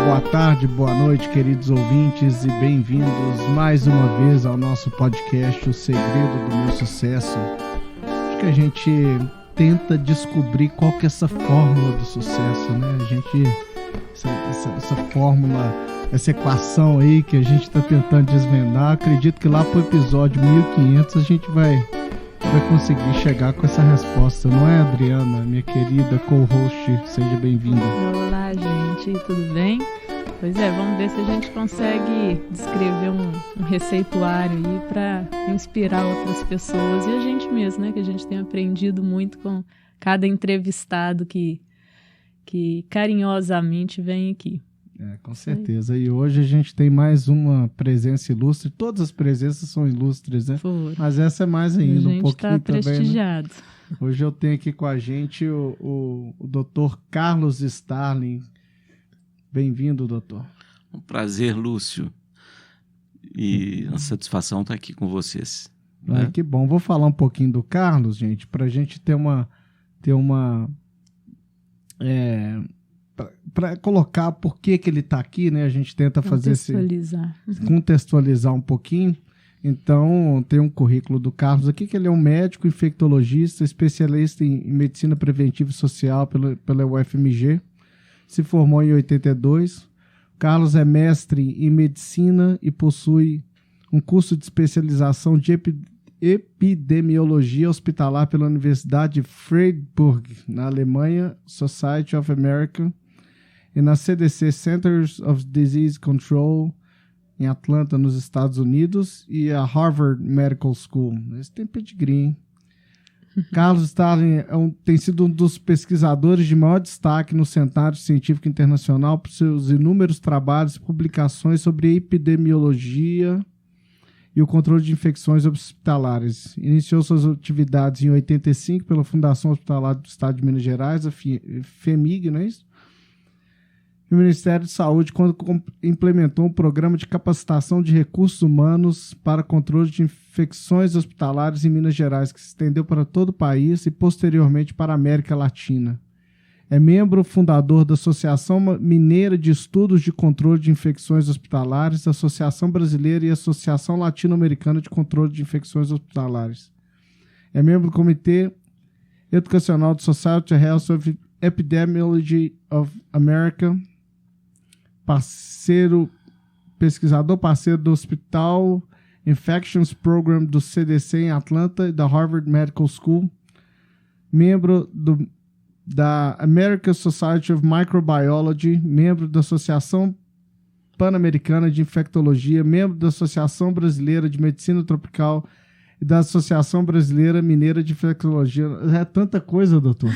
boa tarde, boa noite, queridos ouvintes, e bem-vindos mais uma vez ao nosso podcast O Segredo do Meu Sucesso. Acho que a gente tenta descobrir qual que é essa fórmula do sucesso, né? Essa fórmula, essa equação aí que a gente está tentando desvendar. Acredito que lá pro episódio 1500 a gente vai conseguir chegar com essa resposta, não é, Adriana, minha querida co-host? Seja bem-vinda. Olá, gente, tudo bem? Pois é, vamos ver se a gente consegue descrever um receituário aí para inspirar outras pessoas e a gente mesmo, né? Que a gente tem aprendido muito com cada entrevistado que carinhosamente vem aqui. Com certeza. E hoje a gente tem mais uma presença ilustre. Todas as presenças são ilustres, né? Mas essa é mais ainda, um pouquinho também. A gente está prestigiado. Né? Hoje eu tenho aqui com a gente o Dr. Carlos Starling. Bem-vindo, doutor. Um prazer, Lúcio. E uma satisfação estar aqui com vocês. Né? Que bom. Vou falar um pouquinho do Carlos, gente, para a gente ter uma para colocar por que ele está aqui, né? A gente tenta fazer contextualizar um pouquinho. Então, tem um currículo do Carlos aqui, que ele é um médico infectologista, especialista em medicina preventiva e social pela UFMG. Se formou em 82. Carlos é mestre em medicina e possui um curso de especialização de epidemiologia hospitalar pela Universidade de Freiburg, na Alemanha, Society of America, e na CDC, Centers of Disease Control, em Atlanta, nos Estados Unidos, e a Harvard Medical School. Esse tem pedigree, hein? Carlos Starling tem sido um dos pesquisadores de maior destaque no cenário científico internacional por seus inúmeros trabalhos e publicações sobre epidemiologia e o controle de infecções hospitalares. Iniciou suas atividades em 85 pela Fundação Hospitalar do Estado de Minas Gerais, a FEMIG, não é isso? E o Ministério de Saúde, quando implementou um programa de capacitação de recursos humanos para controle de infecções hospitalares em Minas Gerais, que se estendeu para todo o país e posteriormente para a América Latina. É membro fundador da Associação Mineira de Estudos de Controle de Infecções Hospitalares, Associação Brasileira e Associação Latino-Americana de Controle de Infecções Hospitalares. É membro do Comitê Educacional do Society of Health of Epidemiology of America, pesquisador parceiro do Hospital Infections Program do CDC em Atlanta e da Harvard Medical School, membro da American Society of Microbiology, membro da Associação Pan-Americana de Infectologia, membro da Associação Brasileira de Medicina Tropical e da Associação Brasileira Mineira de Infectologia. É tanta coisa, doutor.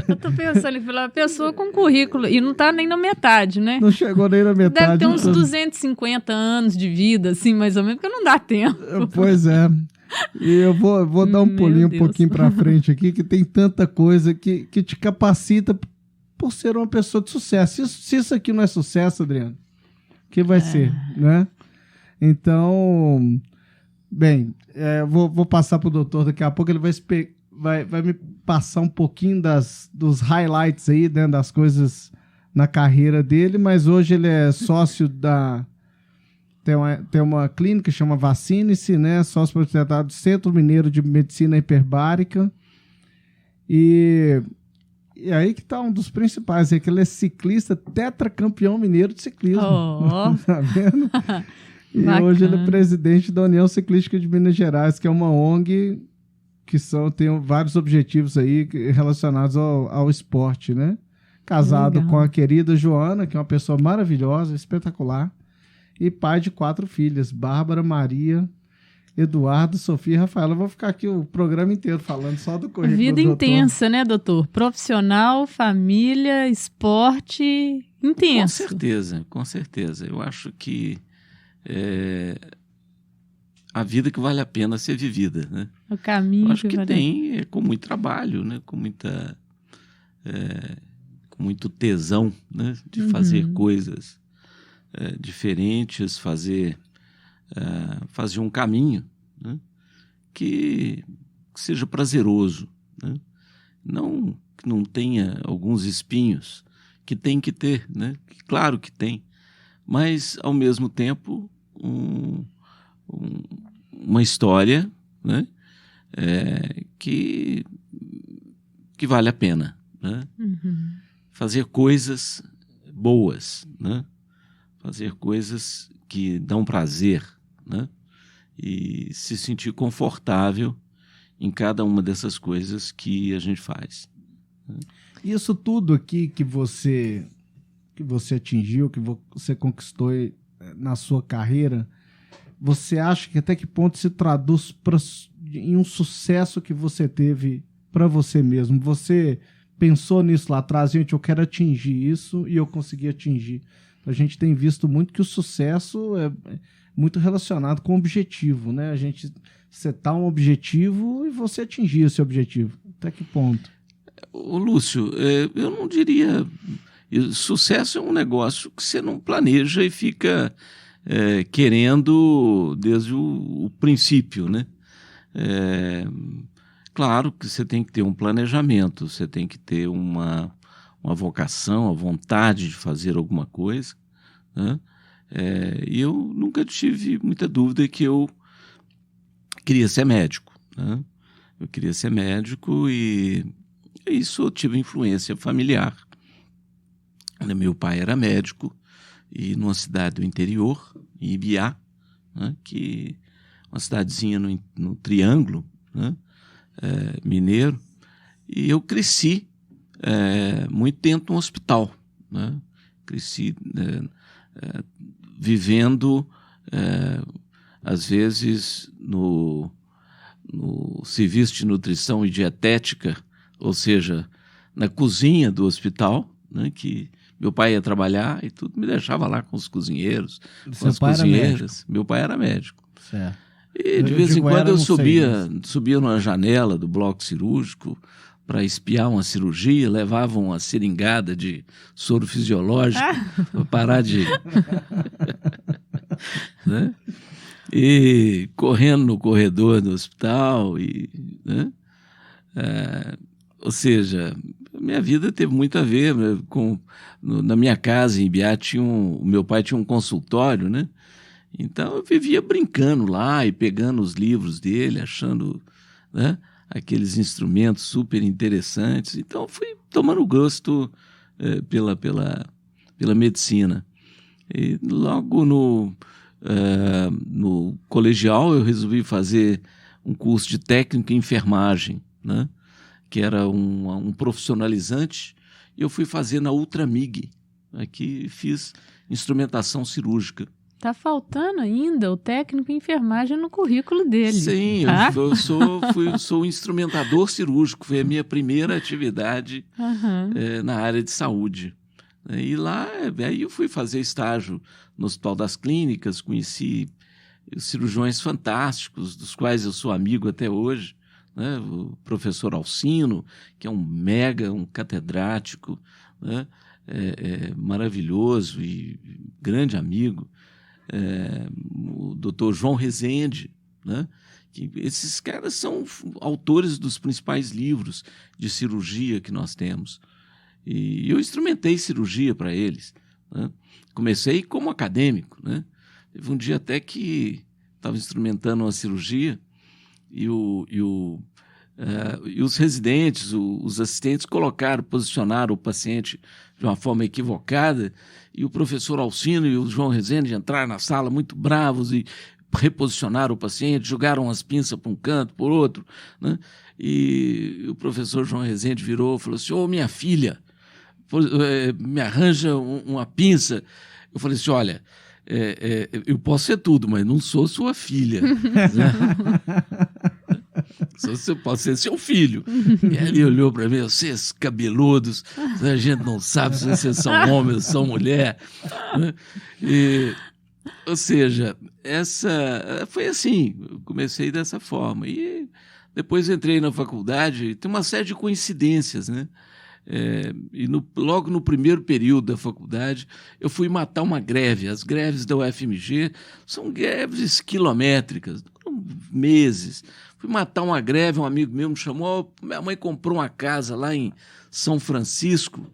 Eu tô pensando em falar, pessoa com currículo, e não tá nem na metade, né? Não chegou nem na metade. Deve ter uns 250 anos de vida, assim, mais ou menos, porque não dá tempo. Pois é. E eu vou dar um pulinho um pouquinho pra frente aqui, que tem tanta coisa que te capacita por ser uma pessoa de sucesso. Se isso aqui não é sucesso, Adriano, o que vai ser, né? Então, bem, vou passar pro doutor daqui a pouco, ele vai me passar um pouquinho dos highlights aí, né, das coisas na carreira dele, mas hoje ele é sócio tem uma clínica que chama Vacine-se, né, sócio proprietário do Centro Mineiro de Medicina Hiperbárica, e aí que tá um dos principais, é que ele é ciclista tetracampeão mineiro de ciclismo. Tá vendo? E hoje ele é presidente da União Ciclística de Minas Gerais, que é uma ONG que tem vários objetivos aí relacionados ao esporte, né? Casado com a querida Joana, que é uma pessoa maravilhosa, espetacular, e pai de 4 filhas, Bárbara, Maria, Eduardo, Sofia e Rafaela. Eu vou ficar aqui o programa inteiro falando só do currículo. Vida intensa, né, doutor? Profissional, família, esporte, intenso. Com certeza. Eu acho que a vida que vale a pena ser vivida, né? O caminho. Eu acho que tem, com muito trabalho, né? Com muito tesão, né? De fazer coisas diferentes, fazer um caminho, né? Que seja prazeroso, né? Não que não tenha alguns espinhos que tem que ter, né? Claro que tem, mas, ao mesmo tempo, uma história, né? Que vale a pena, né? Uhum. Fazer coisas boas, né? Fazer coisas que dão prazer, né? E se sentir confortável em cada uma dessas coisas que a gente faz. Isso tudo aqui que você atingiu, que você conquistou na sua carreira, você acha que até que ponto se traduz em um sucesso que você teve para você mesmo? Você pensou nisso lá atrás, gente, eu quero atingir isso e eu consegui atingir. A gente tem visto muito que o sucesso é muito relacionado com o objetivo, né? A gente setar um objetivo e você atingir esse objetivo. Até que ponto? Ô, Lúcio, eu não diria... Sucesso é um negócio que você não planeja e fica querendo desde o princípio, né? Claro que você tem que ter um planejamento, você tem que ter uma vocação, a vontade de fazer alguma coisa, né? E eu nunca tive muita dúvida que eu queria ser médico, né? Eu queria ser médico e isso eu tive influência familiar. Meu pai era médico e numa cidade do interior, em Ibiá, né? Que uma cidadezinha no Triângulo, né? Mineiro, e eu cresci muito dentro de um hospital, né? Cresci vivendo, às vezes, no serviço de nutrição e dietética, ou seja, na cozinha do hospital, né? Que meu pai ia trabalhar e tudo, me deixava lá com os cozinheiros, com as cozinheiras. Meu pai era médico. Certo. E de vez em quando eu subia numa janela do bloco cirúrgico para espiar uma cirurgia, levava uma seringada de soro fisiológico para parar de... né? E correndo no corredor do hospital. Né? Ou seja, minha vida teve muito a ver, né, na minha casa em Ibiá, o meu pai tinha um consultório, né? Então eu vivia brincando lá e pegando os livros dele, achando, né, aqueles instrumentos super interessantes. Então fui tomando gosto pela medicina. E logo no colegial eu resolvi fazer um curso de técnico em enfermagem, né, que era um profissionalizante, e eu fui fazer na Ultramig. Aqui fiz instrumentação cirúrgica. Tá faltando ainda o técnico em enfermagem no currículo dele. Sim, eu sou instrumentador cirúrgico, foi a minha primeira atividade na área de saúde. E lá, aí eu fui fazer estágio no Hospital das Clínicas, conheci cirurgiões fantásticos, dos quais eu sou amigo até hoje, né? O professor Alcino, que é um catedrático, né? Maravilhoso e grande amigo. O doutor João Rezende, né? Que esses caras são autores dos principais livros de cirurgia que nós temos. E eu instrumentei cirurgia para eles, né? Comecei como acadêmico, né? Teve um dia até que estava instrumentando uma cirurgia e os residentes, os assistentes posicionaram o paciente de uma forma equivocada, e o professor Alcino e o João Rezende entraram na sala muito bravos e reposicionaram o paciente, jogaram as pinças para um canto, por outro, né? E o professor João Rezende virou e falou assim: ô, minha filha, me arranja uma pinça. Eu falei assim: olha, eu posso ser tudo, mas não sou sua filha. Né? Você pode ser seu filho. E ele olhou para mim: vocês cabeludos, a gente não sabe se vocês são homens ou são mulher. Né? Ou seja, foi assim, eu comecei dessa forma. E depois entrei na faculdade, tem uma série de coincidências, né? Logo no primeiro período da faculdade, eu fui matar uma greve. As greves da UFMG são greves quilométricas, meses. Fui matar uma greve, um amigo meu me chamou, minha mãe comprou uma casa lá em São Francisco,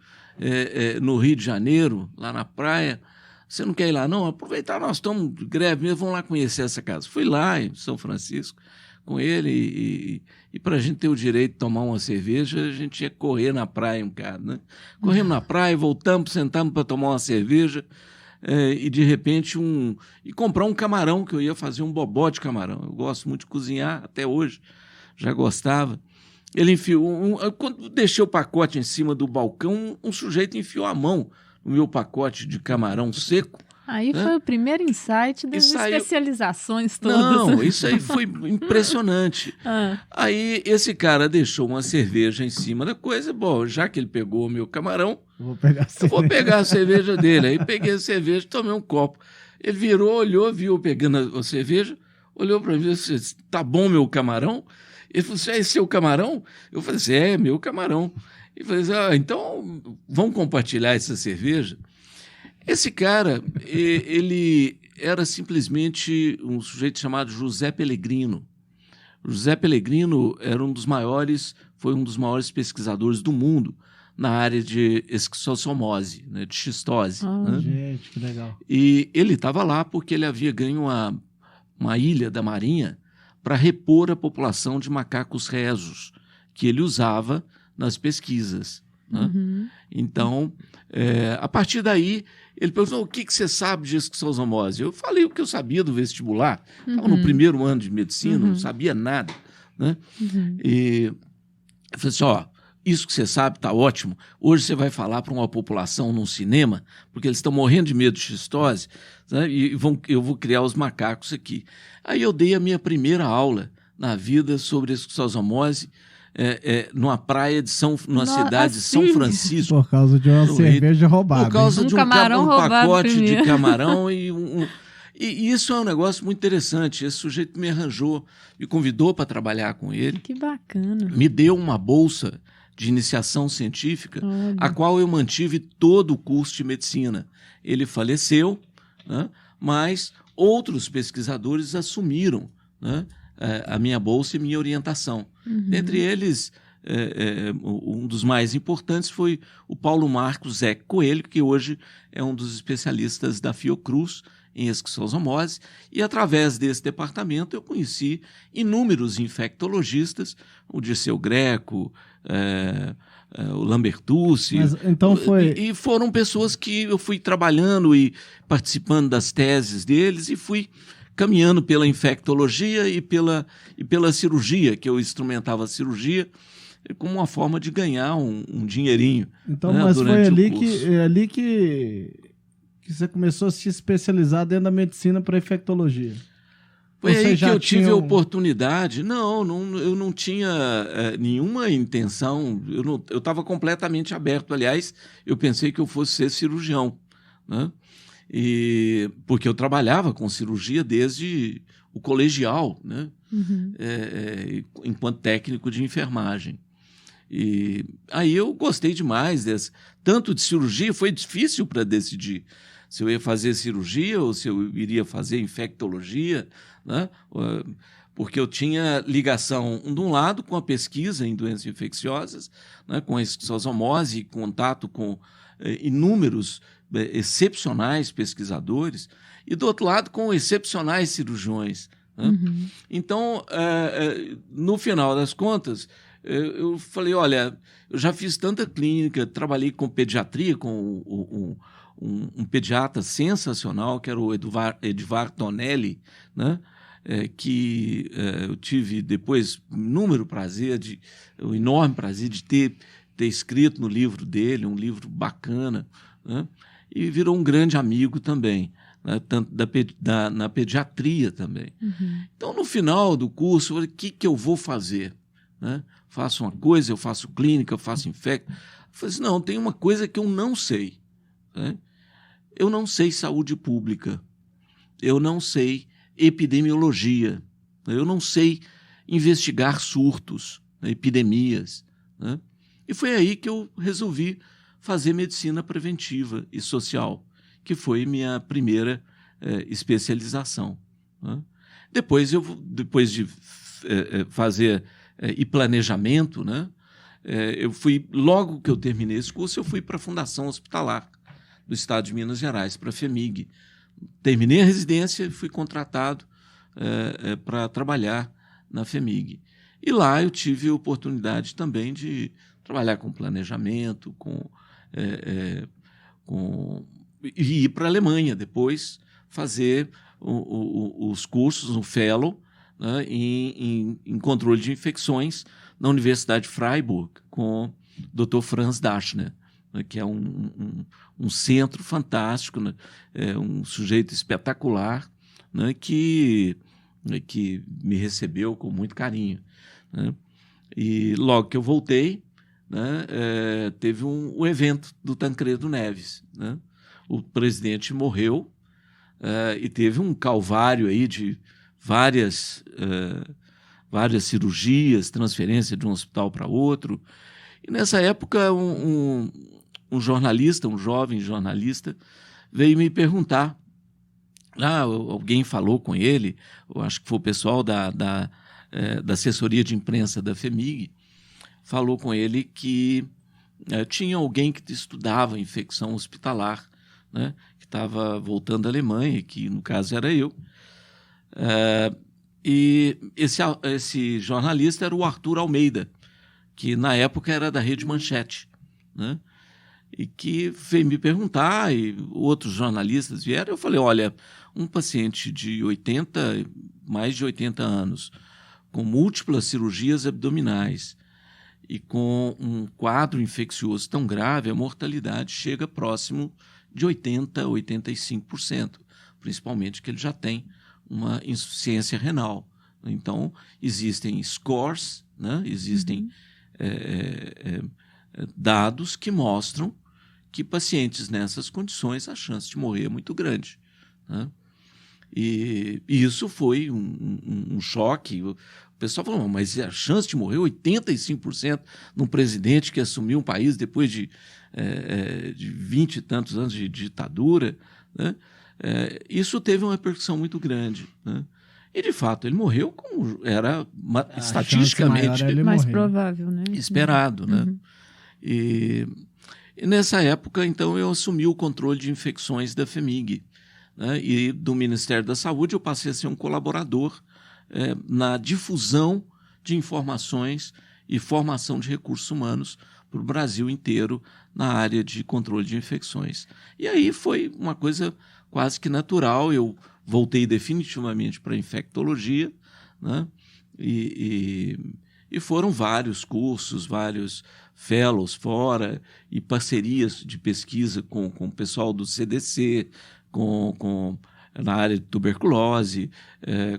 no Rio de Janeiro, lá na praia. Você não quer ir lá? Não, aproveitar, nós estamos de greve mesmo, vamos lá conhecer essa casa. Fui lá em São Francisco com ele e para a gente ter o direito de tomar uma cerveja, a gente ia correr na praia um bocado, né? Corremos na praia, voltamos, sentamos para tomar uma cerveja e de repente e comprar um camarão, que eu ia fazer um bobó de camarão. Eu gosto muito de cozinhar, até hoje, já gostava. Ele enfiou, quando deixei o pacote em cima do balcão, um sujeito enfiou a mão no meu pacote de camarão seco. Aí foi o primeiro insight das especializações todas. Não, isso aí foi impressionante. Aí esse cara deixou uma cerveja em cima da coisa. Bom, já que ele pegou o meu camarão, eu vou pegar a cerveja dele. Aí peguei a cerveja, tomei um copo. Ele virou, olhou, viu eu pegando a cerveja, olhou para mim e disse, tá bom meu camarão? Ele falou assim, é seu camarão? Eu falei assim, é meu camarão. Ele falou assim, então vamos compartilhar essa cerveja? Esse cara, ele era simplesmente um sujeito chamado José Pellegrino. José Pellegrino era foi um dos maiores pesquisadores do mundo na área de esquistossomose, né, de xistose. Né? Gente, que legal. E ele estava lá porque ele havia ganho uma ilha da Marinha para repor a população de macacos rezos, que ele usava nas pesquisas. Né? Então, a partir daí, ele perguntou, o que você sabe de esquistossomose? Eu falei o que eu sabia do vestibular. Estava no primeiro ano de medicina, não sabia nada. Né? E eu falei assim, isso que você sabe está ótimo. Hoje você vai falar para uma população num cinema, porque eles estão morrendo de medo de xistose, né? Eu vou criar os macacos aqui. Aí eu dei a minha primeira aula na vida sobre esquistossomose, numa praia numa cidade de São Francisco. Por causa de uma cerveja roubada. Por causa de um pacote primeiro. de camarão e isso é um negócio muito interessante. Esse sujeito me arranjou, me convidou para trabalhar com ele. Que bacana. Me deu uma bolsa de iniciação científica, a qual eu mantive todo o curso de medicina. Ele faleceu, né, mas outros pesquisadores assumiram, né, a minha bolsa e minha orientação. Dentre eles, um dos mais importantes foi o Paulo Marcos Zé Coelho, que hoje é um dos especialistas da Fiocruz em esquistossomose, e através desse departamento eu conheci inúmeros infectologistas, o Dirceu Greco, o Lambertucci. Então e foram pessoas que eu fui trabalhando e participando das teses deles e fui caminhando pela infectologia e pela cirurgia, que eu instrumentava a cirurgia como uma forma de ganhar um dinheirinho. Então, né, mas foi ali que você começou a se especializar dentro da medicina para infectologia. Foi aí que eu tive a oportunidade. Não, eu não tinha nenhuma intenção. Eu estava completamente aberto. Aliás, eu pensei que eu fosse ser cirurgião, né? Porque eu trabalhava com cirurgia desde o colegial, né? Enquanto técnico de enfermagem. E aí eu gostei demais tanto de cirurgia, foi difícil para decidir se eu ia fazer cirurgia ou se eu iria fazer infectologia, né? Porque eu tinha ligação, de um lado, com a pesquisa em doenças infecciosas, né? Com a esquistossomose, contato com inúmeros excepcionais pesquisadores, e do outro lado com excepcionais cirurgiões. Né? Então, no final das contas, eu falei, olha, eu já fiz tanta clínica, trabalhei com pediatria, com um pediatra sensacional, que era o Edvar Tonelli, né? Que eu tive depois o enorme prazer de ter escrito no livro dele, um livro bacana, né? E virou um grande amigo também, né? Tanto na pediatria também. Então, no final do curso, eu falei, o que eu vou fazer? Né? Faço uma coisa, eu faço clínica, eu faço infecto. Eu falei assim, não, tem uma coisa que eu não sei. Né? Eu não sei saúde pública, eu não sei epidemiologia, eu não sei investigar surtos, né, epidemias. Né? E foi aí que eu resolvi fazer medicina preventiva e social, que foi minha primeira especialização. Né? Depois de fazer e planejamento, né? logo que eu terminei esse curso, eu fui para a Fundação Hospitalar do Estado de Minas Gerais, para a FHEMIG. Terminei a residência e fui contratado para trabalhar na FHEMIG. E lá eu tive a oportunidade também de trabalhar com planejamento, e ir para a Alemanha depois fazer os cursos, um fellow, né, em controle de infecções na Universidade de Freiburg, com o Dr. Franz Dachner, né, que é um centro fantástico, né, um sujeito espetacular, né, que me recebeu com muito carinho, né. E logo que eu voltei, né, teve um evento do Tancredo Neves, né. O presidente morreu, e teve um calvário aí de várias cirurgias, transferência de um hospital para outro. E nessa época um jornalista, um jovem jornalista, veio me perguntar. Alguém falou com ele, eu acho que foi o pessoal da assessoria de imprensa da FHEMIG, falou com ele que tinha alguém que estudava infecção hospitalar, né, que estava voltando da Alemanha, que no caso era eu. E esse jornalista era o Arthur Almeida, que na época era da Rede Manchete, né, e que veio me perguntar, e outros jornalistas vieram. Eu falei, olha, um paciente de mais de 80 anos, com múltiplas cirurgias abdominais e com um quadro infeccioso tão grave, a mortalidade chega próximo de 80% a 85%, principalmente que ele já tem uma insuficiência renal. Então, existem scores, né? Existem dados que mostram que pacientes nessas condições, a chance de morrer é muito grande, né? E isso foi um choque. O pessoal falou, mas a chance de morrer 85% num presidente que assumiu um país depois de 20 e tantos anos de ditadura, né? Isso teve uma repercussão muito grande, né? E, de fato, ele morreu era estatisticamente mais provável, né? Esperado, né? E nessa época, então, eu assumi o controle de infecções da FHEMIG, né? E do Ministério da Saúde eu passei a ser um colaborador na difusão de informações e formação de recursos humanos para o Brasil inteiro na área de controle de infecções. E aí foi uma coisa quase que natural. Eu voltei definitivamente para a infectologia, né? E foram vários cursos, vários fellows fora e parcerias de pesquisa com o pessoal do CDC, na área de tuberculose,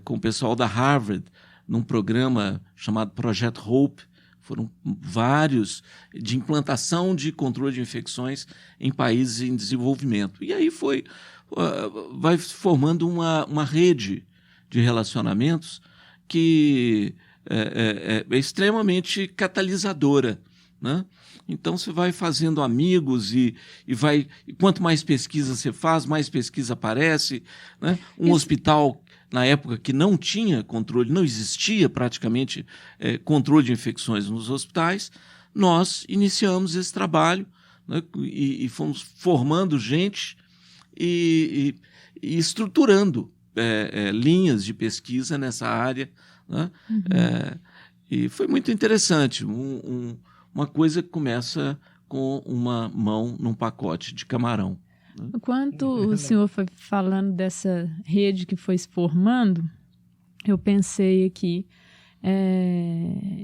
com o pessoal da Harvard, num programa chamado Project Hope. Foram vários de implantação de controle de infecções em países em desenvolvimento. E aí vai formando uma rede de relacionamentos que é extremamente catalisadora, né? Então você vai fazendo amigos e quanto mais pesquisa você faz, mais pesquisa aparece, né? Hospital na época que não tinha controle, não existia praticamente controle de infecções nos hospitais, nós iniciamos esse trabalho, né? E fomos formando gente e estruturando linhas de pesquisa nessa área, né? E foi muito interessante, uma coisa que começa com uma mão num pacote de camarão. Enquanto o senhor foi falando dessa rede que foi se formando, eu pensei aqui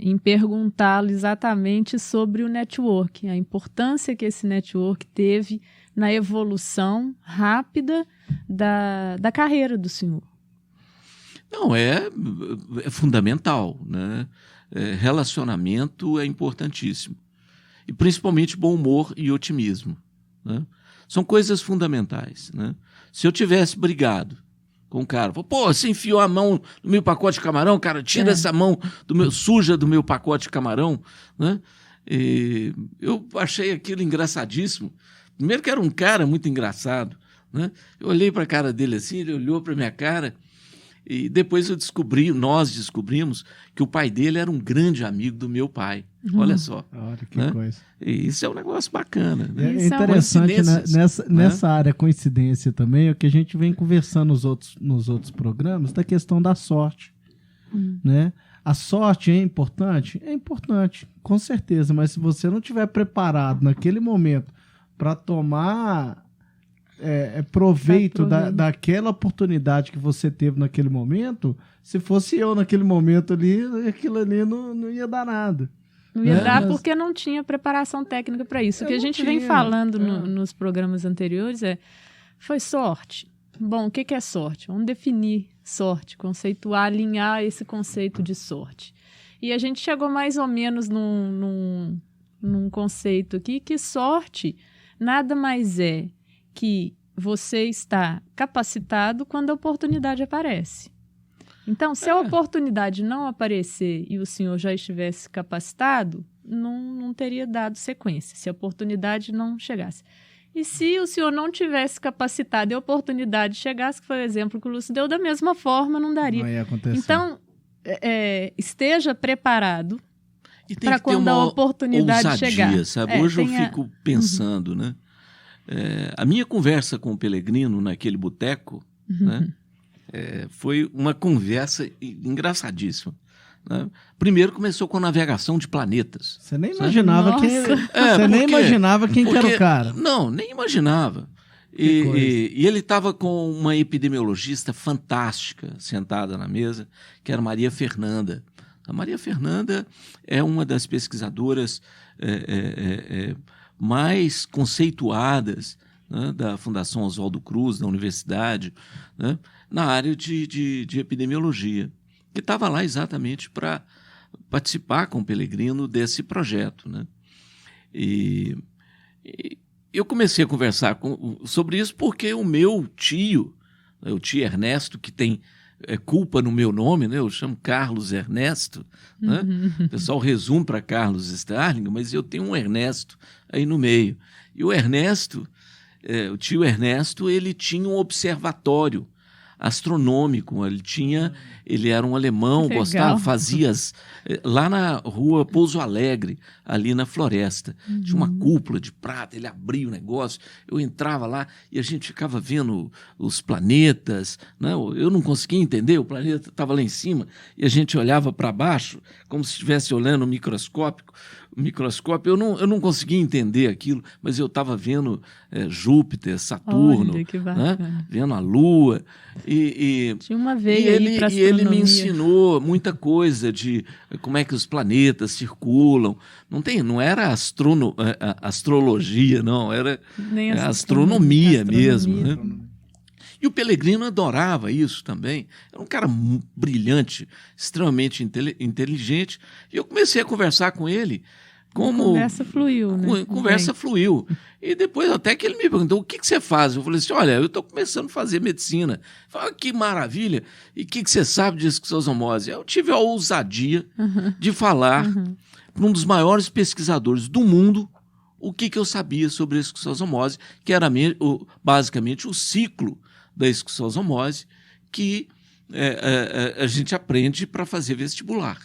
em perguntá-lo exatamente sobre o network, a importância que esse network teve na evolução rápida da carreira do senhor. Não, é fundamental, né? Relacionamento é importantíssimo. E principalmente bom humor e otimismo, né? São coisas fundamentais, né? Se eu tivesse brigado com o cara, pô, você enfiou a mão no meu pacote de camarão, cara, tira essa mão suja do meu pacote de camarão, né? E eu achei aquilo engraçadíssimo. Primeiro que era um cara muito engraçado, né? Eu olhei para a cara dele assim, ele olhou para a minha cara E depois nós descobrimos que o pai dele era um grande amigo do meu pai. Olha só. Olha que né? coisa. E isso é um negócio bacana. Né? É interessante, né? Nessa área coincidência também, é o que a gente vem conversando nos outros programas, da questão da sorte. Né? A sorte é importante? É importante, com certeza, mas se você não estiver preparado naquele momento para tomar proveito daquela oportunidade que você teve naquele momento, se fosse eu naquele momento ali, aquilo ali não ia dar nada. Não ia dar porque não tinha preparação técnica para isso. O que a gente vem falando nos programas anteriores foi sorte. Bom, o que é sorte? Vamos definir sorte, conceituar, alinhar esse conceito de sorte. E a gente chegou mais ou menos num conceito aqui que sorte nada mais é que você está capacitado quando a oportunidade aparece. Então, se a oportunidade não aparecer e o senhor já estivesse capacitado, não teria dado sequência, se a oportunidade não chegasse. E se o senhor não tivesse capacitado e a oportunidade chegasse, que foi o exemplo que o Lúcio deu, da mesma forma não daria. Não ia acontecer. Então, esteja preparado para quando a oportunidade ousadia, chegar. Sabe? Hoje eu fico pensando, né? A minha conversa com o Pellegrino naquele boteco, né? Foi uma conversa engraçadíssima. Né? Primeiro começou com a navegação de planetas. Você nem imaginava quem que era o cara. Não, nem imaginava. E ele estava com uma epidemiologista fantástica sentada na mesa, que era Maria Fernanda. A Maria Fernanda é uma das pesquisadoras mais conceituadas, né, da Fundação Oswaldo Cruz, da universidade, né, na área de epidemiologia, que estava lá exatamente para participar com o Pellegrino desse projeto. Né? E eu comecei a conversar sobre isso porque o meu tio, o tio Ernesto, que tem culpa no meu nome, né? Eu chamo Carlos Ernesto, né? O pessoal resume para Carlos Starling, mas eu tenho um Ernesto aí no meio. E o Ernesto, o tio Ernesto, ele tinha um observatório astronômico, ele era um alemão, fazia lá na rua Pouso Alegre, ali na floresta. Tinha uma cúpula de prata, ele abria o negócio, eu entrava lá e a gente ficava vendo os planetas, né? Eu não conseguia entender, o planeta estava lá em cima e a gente olhava para baixo como se estivesse olhando o microscópio, eu não conseguia entender aquilo, mas eu estava vendo Júpiter, Saturno, né? Vendo a Lua. Tinha uma veia aí para astronomia. E ele me ensinou muita coisa de como é que os planetas circulam. Não era astrologia, não, era astronomia mesmo. Né? E o Pellegrino adorava isso também. Era um cara brilhante, extremamente inteligente. E eu comecei a conversar com ele. A conversa fluiu, né? Conversa fluiu. E depois até que ele me perguntou, o que você faz? Eu falei assim, olha, eu estou começando a fazer medicina. Ele falou, que maravilha. E o que você sabe de esquistossomose? Eu tive a ousadia de falar para um dos maiores pesquisadores do mundo o que eu sabia sobre a esquistossomose, que era basicamente o ciclo da esquistossomose que a gente aprende para fazer vestibular.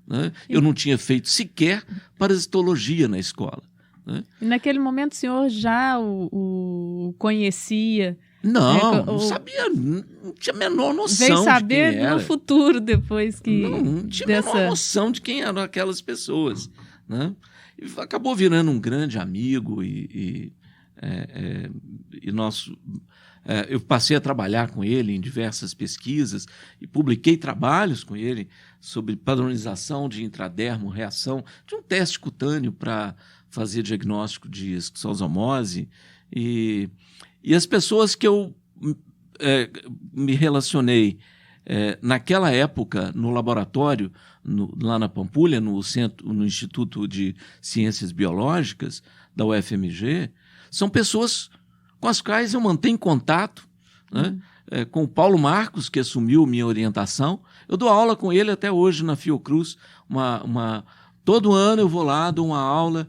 Né? Eu não tinha feito sequer parasitologia na escola. Né? E naquele momento o senhor já o conhecia? Não sabia, não tinha a menor noção. Veio saber de quem era. No futuro, depois que... Não tinha a menor noção de quem eram aquelas pessoas. Né? E acabou virando um grande amigo e nosso... eu passei a trabalhar com ele em diversas pesquisas e publiquei trabalhos com ele sobre padronização de intradermo-reação de um teste cutâneo para fazer diagnóstico de esquistossomose. E as pessoas que eu me relacionei naquela época no laboratório, lá na Pampulha, no Instituto de Ciências Biológicas da UFMG, são pessoas com as quais eu mantenho contato, né? Com o Paulo Marcos, que assumiu minha orientação. Eu dou aula com ele até hoje na Fiocruz. Todo ano eu vou lá, dou uma aula,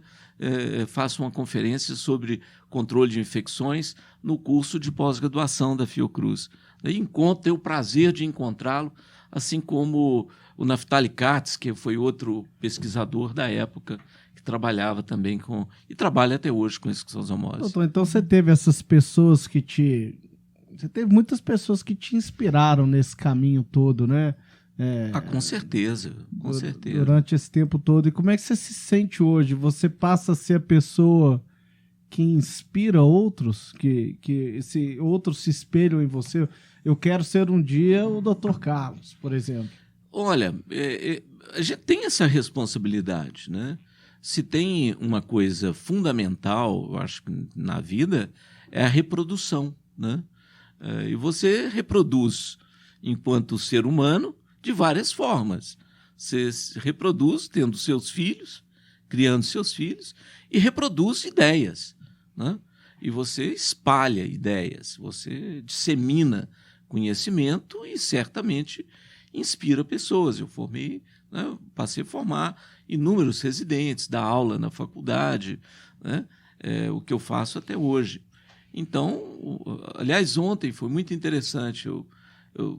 faço uma conferência sobre controle de infecções no curso de pós-graduação da Fiocruz. E tenho o prazer de encontrá-lo, assim como o Naftali Katz, que foi outro pesquisador da época, que trabalhava também e trabalha até hoje com esquistossomose. Doutor, então você teve essas pessoas Você teve muitas pessoas que te inspiraram nesse caminho todo, né? Com certeza, com certeza. Durante esse tempo todo. E como é que você se sente hoje? Você passa a ser a pessoa que inspira outros? Que outros se espelham em você? Eu quero ser um dia o Dr. Carlos, por exemplo. Olha, a gente tem essa responsabilidade, né? Se tem uma coisa fundamental, eu acho que na vida, é a reprodução, né? E você reproduz, enquanto ser humano, de várias formas. Você se reproduz tendo seus filhos, criando seus filhos, e reproduz ideias, né? E você espalha ideias, você dissemina conhecimento e certamente inspira pessoas. Eu passei a formar inúmeros residentes, dar aula na faculdade, né? O que eu faço até hoje. Então, aliás, ontem foi muito interessante. Eu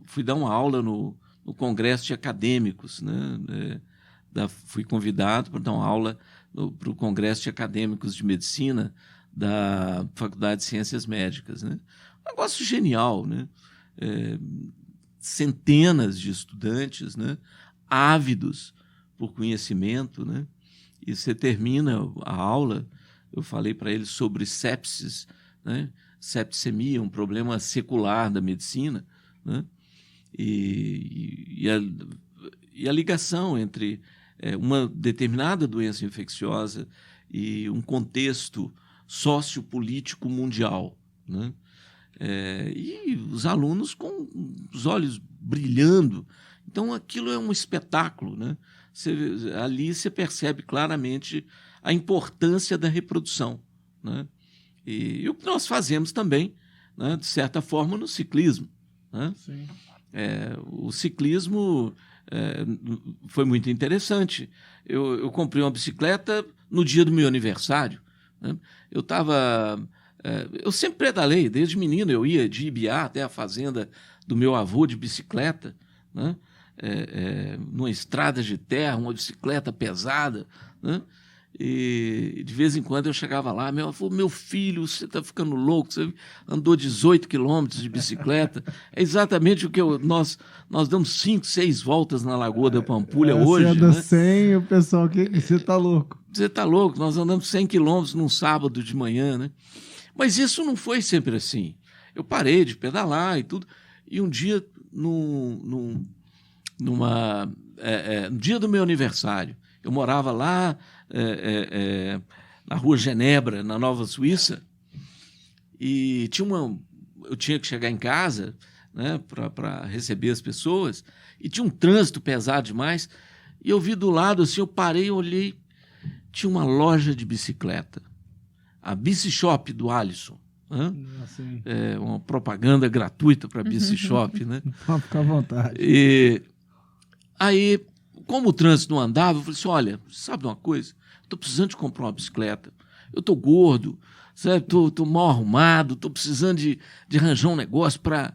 fui dar uma aula no Congresso de Acadêmicos, né? Fui convidado para dar uma aula para o Congresso de Acadêmicos de Medicina da Faculdade de Ciências Médicas, né? Um negócio genial, né? Centenas de estudantes, né? Ávidos por conhecimento, né? E você termina a aula, eu falei para eles sobre sepsis, né? Septicemia, um problema secular da medicina, né? E a ligação entre uma determinada doença infecciosa e um contexto sociopolítico mundial, né? E os alunos com os olhos brilhando. Então, aquilo é um espetáculo, né? Ali você percebe claramente a importância da reprodução, né? E o que nós fazemos também, né, de certa forma, no ciclismo, né? Sim. O ciclismo foi muito interessante. Eu comprei uma bicicleta no dia do meu aniversário, né? Eu sempre pedalei, desde menino eu ia de Ibiá até a fazenda do meu avô de bicicleta, né? Numa estrada de terra, uma bicicleta pesada, né? E de vez em quando eu chegava lá, meu avô, meu filho, você está ficando louco, você andou 18 quilômetros de bicicleta. É exatamente o que nós damos 5, 6 voltas na Lagoa da Pampulha hoje. Você anda, né? 100 e o pessoal, você está louco. Você está louco, nós andamos 100 quilômetros num sábado de manhã, né? Mas isso não foi sempre assim. Eu parei de pedalar e tudo, e um dia, no dia do meu aniversário, eu morava lá na Rua Genebra, na Nova Suíça, e eu tinha que chegar em casa, né, para receber as pessoas, e tinha um trânsito pesado demais, e eu vi do lado, assim, eu parei, olhei, tinha uma loja de bicicleta, a Bici Shop do Alisson. Assim. Uma propaganda gratuita para a Bici Shop, né? Pode ficar à vontade. E aí, como o trânsito não andava, eu falei assim, olha, sabe de uma coisa? Estou precisando de comprar uma bicicleta. Eu estou gordo, estou mal arrumado, estou precisando de arranjar um negócio para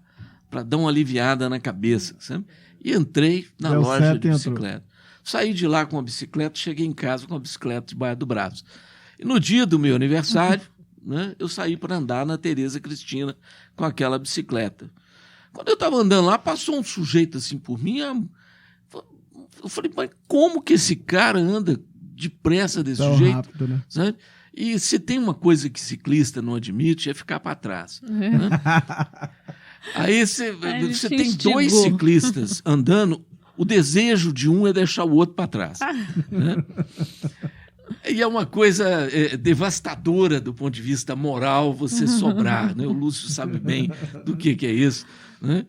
dar uma aliviada na cabeça, sabe? E entrei na loja de bicicleta. Saí de lá com a bicicleta, cheguei em casa com a bicicleta debaixo do braço. E no dia do meu aniversário, né, eu saí para andar na Tereza Cristina com aquela bicicleta. Quando eu estava andando lá, passou um sujeito assim por mim. Eu falei, mas como que esse cara anda depressa desse jeito? Rápido, né? Sabe? E se tem uma coisa que ciclista não admite, é ficar para trás. Né? Aí você tem dois ciclistas andando, o desejo de um é deixar o outro para trás. Né? E é uma coisa devastadora do ponto de vista moral você sobrar. Né? O Lúcio sabe bem do que é isso. Né?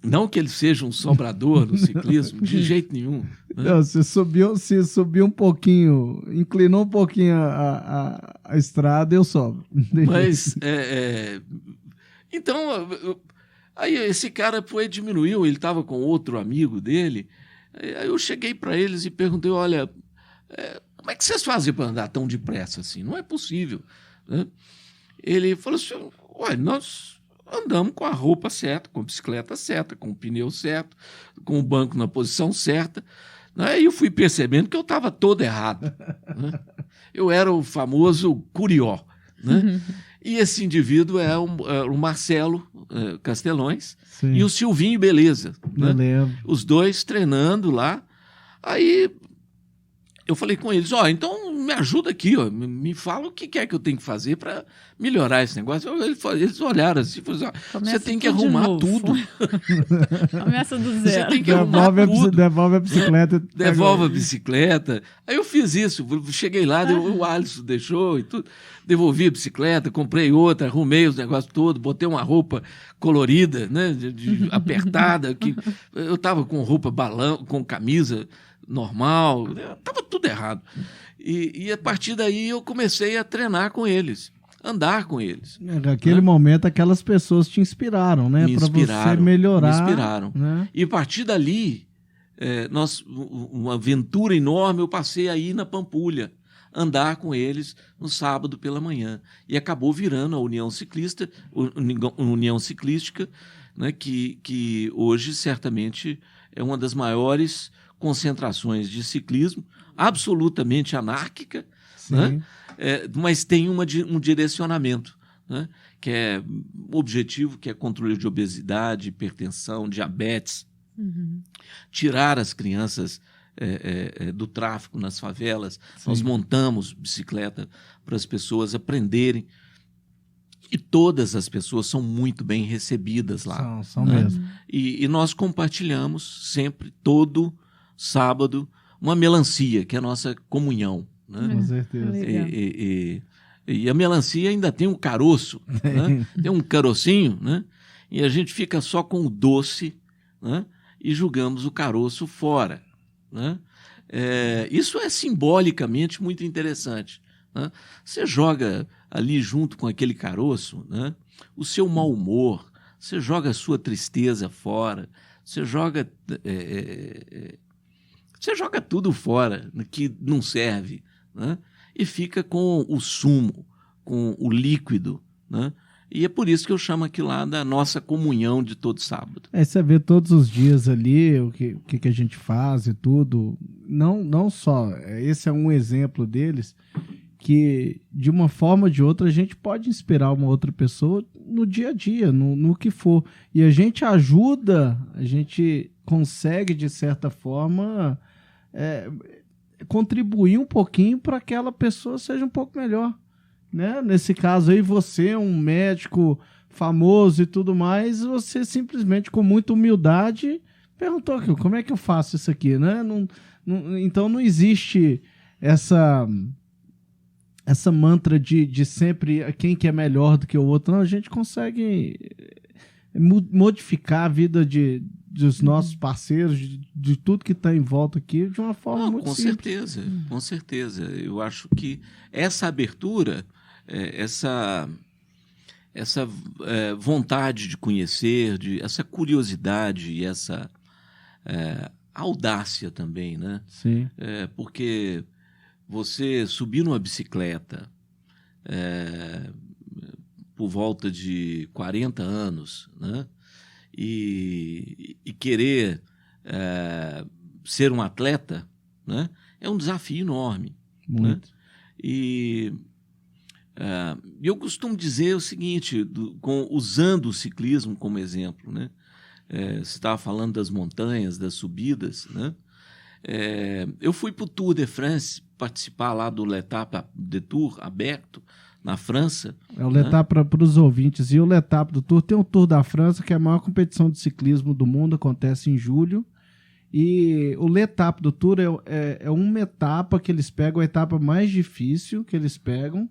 Não que ele seja um sobrador no ciclismo, de jeito nenhum. Né? Não, você subiu um pouquinho, inclinou um pouquinho a estrada, eu sobro. Mas, então, aí esse cara diminuiu, ele estava com outro amigo dele, aí eu cheguei para eles e perguntei, olha, como é que vocês fazem para andar tão depressa assim? Não é possível. Né? Ele falou assim, olha, andamos com a roupa certa, com a bicicleta certa, com o pneu certo, com o banco na posição certa. Aí eu fui percebendo que eu estava todo errado. Né? Eu era o famoso curió. Né? E esse indivíduo é o Marcelo Castelões. Sim. E o Silvinho Beleza. Eu Né? lembro. Os dois treinando lá. Aí eu falei com eles, então me ajuda aqui, me fala o que é que eu tenho que fazer para melhorar esse negócio. Eles olharam assim e falaram, você tem que arrumar tudo. Começa do zero. Você tem que arrumar tudo. Devolve a bicicleta. Devolve a bicicleta. Aí eu fiz isso, cheguei lá, o Alisson deixou e tudo. Devolvi a bicicleta, comprei outra, arrumei os negócios todos, botei uma roupa colorida, né, apertada. Que eu estava com roupa balão, com camisa normal, estava tudo errado. E a partir daí eu comecei a treinar com eles, andar com eles. Naquele momento, aquelas pessoas te inspiraram, né? Para você melhorar. Me inspiraram. Né? E a partir dali, uma aventura enorme, eu passei a ir na Pampulha, andar com eles no sábado pela manhã. E acabou virando a União Ciclística, né, que hoje certamente é uma das maiores concentrações de ciclismo, absolutamente anárquica, né? Mas tem um direcionamento, né? Que é objetivo, que é controle de obesidade, hipertensão, diabetes, tirar as crianças do tráfico nas favelas. Sim. Nós montamos bicicleta para as pessoas aprenderem. E todas as pessoas são muito bem recebidas lá. São né? Mesmo. E nós compartilhamos sempre, todo sábado, uma melancia, que é a nossa comunhão. Né? Com certeza. E a melancia ainda tem um caroço, né? Tem um carocinho, né? E a gente fica só com o doce, né? E jogamos o caroço fora. Né? Isso é simbolicamente muito interessante. Né? Você joga ali junto com aquele caroço, né? O seu mau humor, você joga a sua tristeza fora, você joga tudo fora que não serve, né? E fica com o sumo, com o líquido, né? E é por isso que eu chamo aquilo lá da nossa comunhão de todo sábado. Você vê todos os dias ali o que a gente faz e tudo. Não só, esse é um exemplo deles, que de uma forma ou de outra a gente pode inspirar uma outra pessoa no dia a dia, no que for. E a gente ajuda, a gente consegue, de certa forma, contribuir um pouquinho para que aquela pessoa seja um pouco melhor. Né? Nesse caso aí, você, um médico famoso e tudo mais, você simplesmente, com muita humildade, perguntou como é que eu faço isso aqui, né? Então não existe essa mantra de sempre quem que é melhor do que o outro. Não, a gente consegue modificar a vida dos nossos parceiros, de tudo que está em volta aqui, de uma forma muito simples. Com certeza. Eu acho que essa abertura, essa vontade de conhecer, essa curiosidade e essa audácia também, né? Sim. Porque você subir numa bicicleta por volta de 40 anos, né? E querer ser um atleta, né? É um desafio enorme. Muito. Né? E eu costumo dizer o seguinte, usando o ciclismo como exemplo, né? Você estava falando das montanhas, das subidas, né? Eu fui para o Tour de France participar lá do L'Étape de Tour aberto na França. O L'Étape, para os ouvintes, e o L'Étape do Tour, tem o Tour da França, que é a maior competição de ciclismo do mundo, acontece em julho. E o L'Étape do Tour é uma etapa que eles pegam, a etapa mais difícil que eles pegam,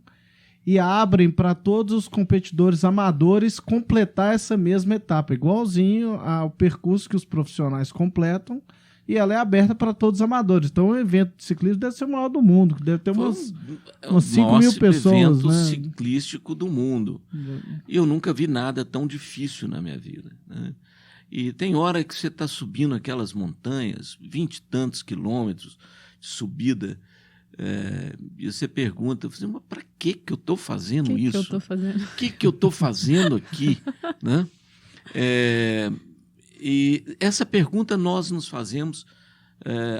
e abrem para todos os competidores amadores completar essa mesma etapa, igualzinho ao percurso que os profissionais completam, e ela é aberta para todos os amadores. Então o evento de ciclismo deve ser o maior do mundo, deve ter umas 5.000 pessoas. O né? ciclístico do mundo. E eu nunca vi nada tão difícil na minha vida. Né? E tem hora que você está subindo aquelas montanhas, 20 e tantos quilômetros de subida, E você pergunta, mas para que eu estou fazendo isso? Que eu estou fazendo? O que eu estou fazendo aqui? Né? E essa pergunta nós nos fazemos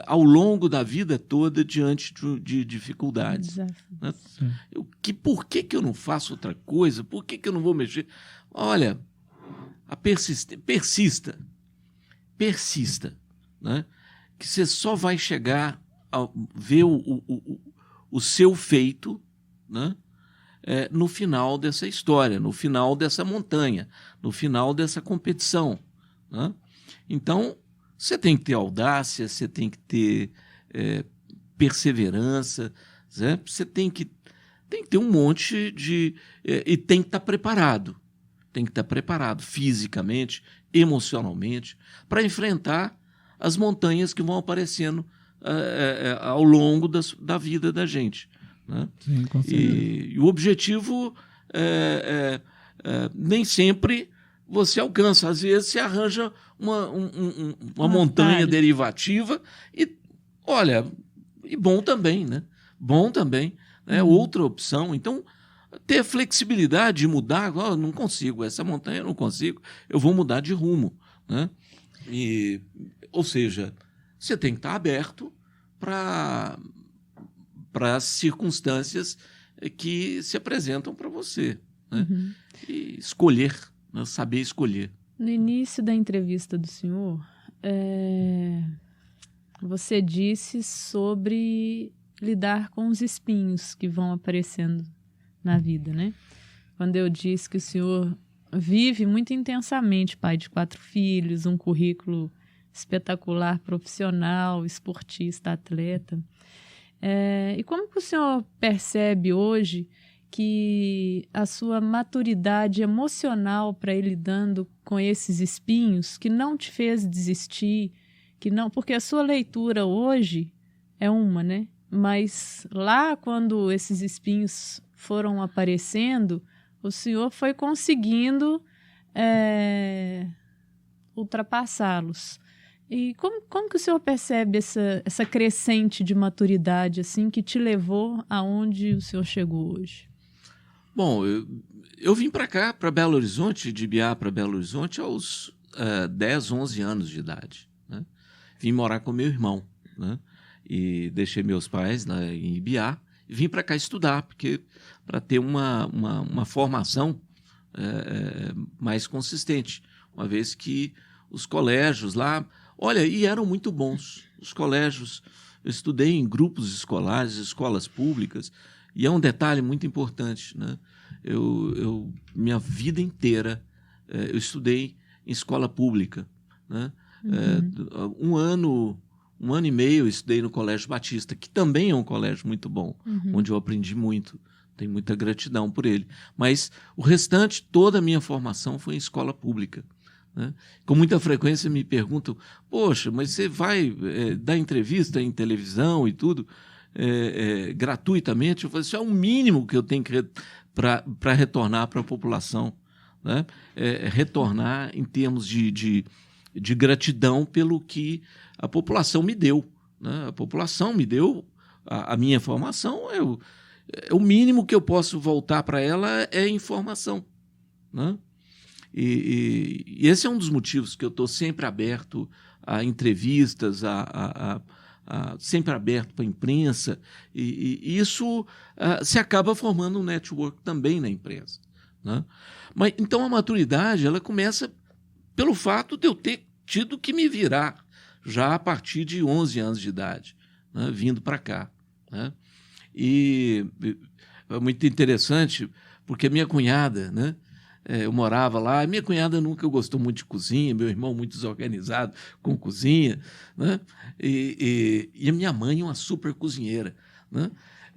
ao longo da vida toda diante de dificuldades. Né? Por que eu não faço outra coisa? Por que eu não vou mexer? Olha, persista. Né? Que você só vai chegar a ver o seu feito, né? No final dessa história, no final dessa montanha, no final dessa competição. Né? Então, você tem que ter audácia, você tem que ter perseverança, né? Você tem que ter um monte de... e tem que estar preparado. Tem que estar preparado fisicamente, emocionalmente, para enfrentar as montanhas que vão aparecendo ao longo da vida da gente. Né? Sim, com certeza. E o objetivo nem sempre você alcança. Às vezes você arranja uma montanha derivativa e, olha, e bom também, né? Bom também. É outra opção. Então, ter flexibilidade de mudar, não consigo, essa montanha eu não consigo, eu vou mudar de rumo. Né? Ou seja, você tem que estar aberto para as circunstâncias que se apresentam para você. Né? E escolher, né? Saber escolher. No início da entrevista do senhor, você disse sobre lidar com os espinhos que vão aparecendo na vida, né? Quando eu disse que o senhor vive muito intensamente, pai de 4 filhos, um currículo espetacular, profissional, esportista, atleta. E como que o senhor percebe hoje que a sua maturidade emocional para ir lidando com esses espinhos que não te fez desistir, porque a sua leitura hoje é uma, né? Mas lá, quando esses espinhos foram aparecendo, o senhor foi conseguindo ultrapassá-los. E como que o senhor percebe essa crescente de maturidade assim, que te levou aonde o senhor chegou hoje? Bom, eu vim para cá, para Belo Horizonte, de Ibiá para Belo Horizonte, aos 10, 11 anos de idade. Né? Vim morar com meu irmão, né? E deixei meus pais em Ibiá e vim para cá estudar, para ter uma formação mais consistente, uma vez que os colégios lá, olha, e eram muito bons. Os colégios, eu estudei em grupos escolares, escolas públicas, e é um detalhe muito importante, né? Minha vida inteira eu estudei em escola pública, né? Um ano e meio eu estudei no Colégio Batista, que também é um colégio muito bom, onde eu aprendi muito, tenho muita gratidão por ele. Mas o restante, toda a minha formação foi em escola pública. Né? Com muita frequência me perguntam, poxa, mas você vai dar entrevista em televisão e tudo gratuitamente? Eu falo, isso é o mínimo que eu tenho para retornar para a população. Né? Retornar em termos de gratidão pelo que a população me deu. Né? A população me deu a minha formação, o mínimo que eu posso voltar para ela é informação. Né? E esse é um dos motivos que eu estou sempre aberto a entrevistas, sempre aberto para a imprensa, e isso se acaba formando um network também na imprensa. Né? Mas, então a maturidade ela começa pelo fato de eu ter tido que me virar já a partir de 11 anos de idade, né, vindo para cá. Né? E é muito interessante, porque a minha cunhada, né, eu morava lá, a minha cunhada nunca gostou muito de cozinha, meu irmão muito desorganizado com cozinha, né? E a minha mãe uma super cozinheira. Né?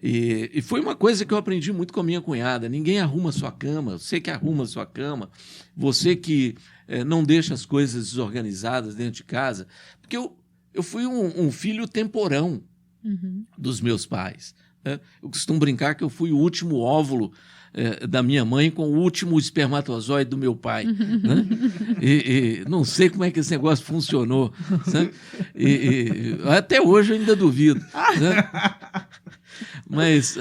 E foi uma coisa que eu aprendi muito com a minha cunhada, ninguém arruma a sua cama, você que arruma a sua cama, você que não deixa as coisas desorganizadas dentro de casa, porque eu fui um filho temporão dos meus pais. Né? Eu costumo brincar que eu fui o último óvulo da minha mãe com o último espermatozoide do meu pai. Né? E não sei como é que esse negócio funcionou. Né? Até hoje eu ainda duvido. Né? Mas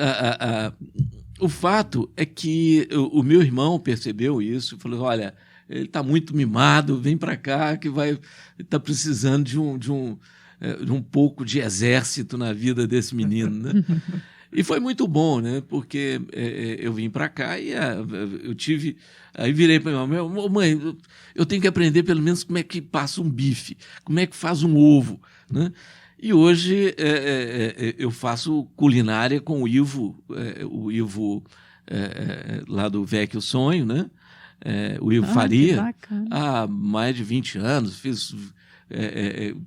o fato é que o meu irmão percebeu isso e falou, olha, ele está muito mimado, vem para cá que está precisando de um pouco de exército na vida desse menino, né? E foi muito bom, né? Porque eu vim para cá e eu tive... Aí virei para minha mãe, eu tenho que aprender pelo menos como é que passa um bife, como é que faz um ovo, né? E hoje eu faço culinária com o Ivo lá do Vecchio Sonho, né? O Ivo Faria, há mais de 20 anos, fiz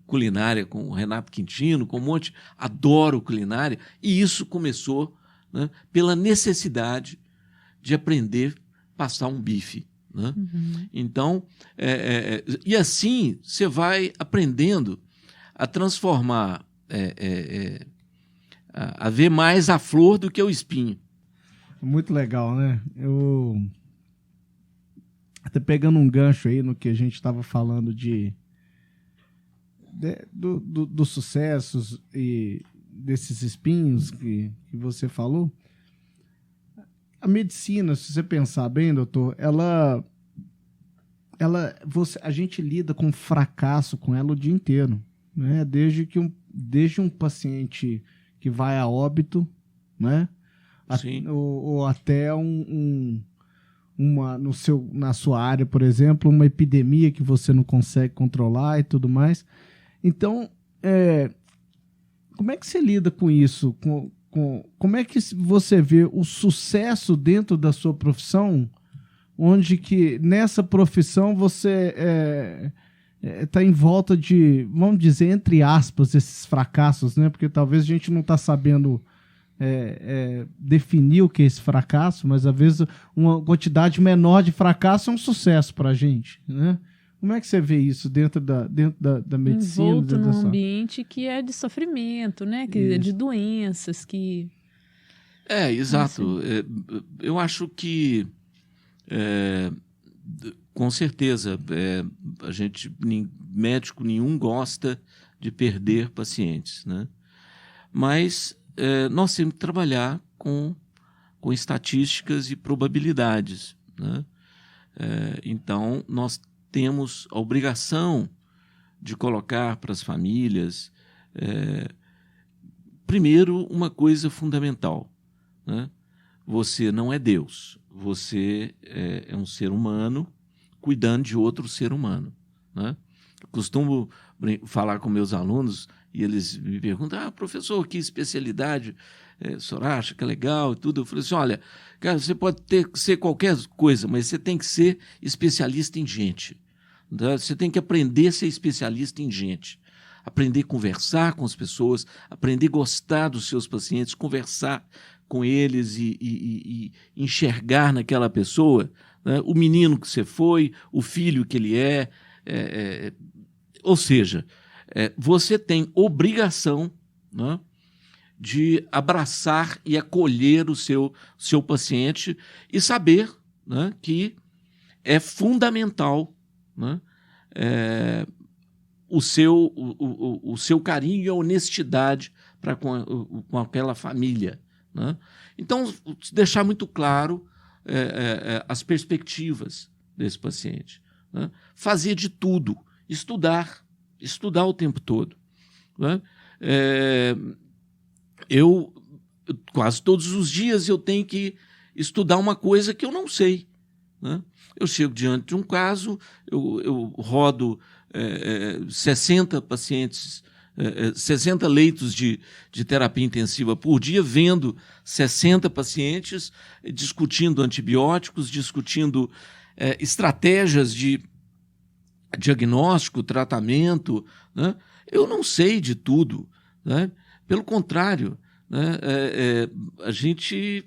culinária com o Renato Quintino, com um monte, adoro culinária, e isso começou, né, pela necessidade de aprender a passar um bife, né? Uhum. Então, e assim você vai aprendendo a transformar, a ver mais a flor do que o espinho. Muito legal, né? Eu até pegando um gancho aí no que a gente estava falando dos sucessos e desses espinhos que você falou, a medicina, se você pensar bem, doutor, a gente lida com fracasso com ela o dia inteiro, né? Desde um paciente que vai a óbito, né? Ou até na sua área, por exemplo, uma epidemia que você não consegue controlar e tudo mais. Então, como é que você lida com isso? Como é que você vê o sucesso dentro da sua profissão, onde que nessa profissão você está em volta de, vamos dizer, entre aspas, esses fracassos, né? Porque talvez a gente não está sabendo definir o que é esse fracasso, mas às vezes uma quantidade menor de fracasso é um sucesso para a gente, né? Como é que você vê isso dentro da medicina? Envolto num ambiente que é de sofrimento, né? Que é de doenças, que... Exato. Eu acho que, com certeza, médico nenhum gosta de perder pacientes, né? Mas nós temos que trabalhar com estatísticas e probabilidades, né? Então, nós temos a obrigação de colocar para as famílias, primeiro, uma coisa fundamental, né? Você não é Deus, você é um ser humano cuidando de outro ser humano, né? Eu costumo falar com meus alunos e eles me perguntam, professor, que especialidade o senhor acha que é legal e tudo? Eu falei assim, olha, cara, você pode ser qualquer coisa, mas você tem que ser especialista em gente. Você tem que aprender a ser especialista em gente. Aprender a conversar com as pessoas, aprender a gostar dos seus pacientes, conversar com eles e enxergar naquela pessoa, né, o menino que você foi, o filho que ele é. Ou seja, você tem obrigação, né, de abraçar e acolher o seu paciente e saber, né, que é fundamental, né, o seu carinho e a honestidade para com aquela família, né? Então, deixar muito claro as perspectivas desse paciente, né? Fazer de tudo, estudar o tempo todo, né? Eu quase todos os dias eu tenho que estudar uma coisa que eu não sei, né? Eu chego diante de um caso, eu rodo 60 pacientes, 60 leitos de terapia intensiva por dia, vendo 60 pacientes, discutindo antibióticos, discutindo estratégias de diagnóstico, tratamento, né? Eu não sei de tudo, né? Pelo contrário, né? A gente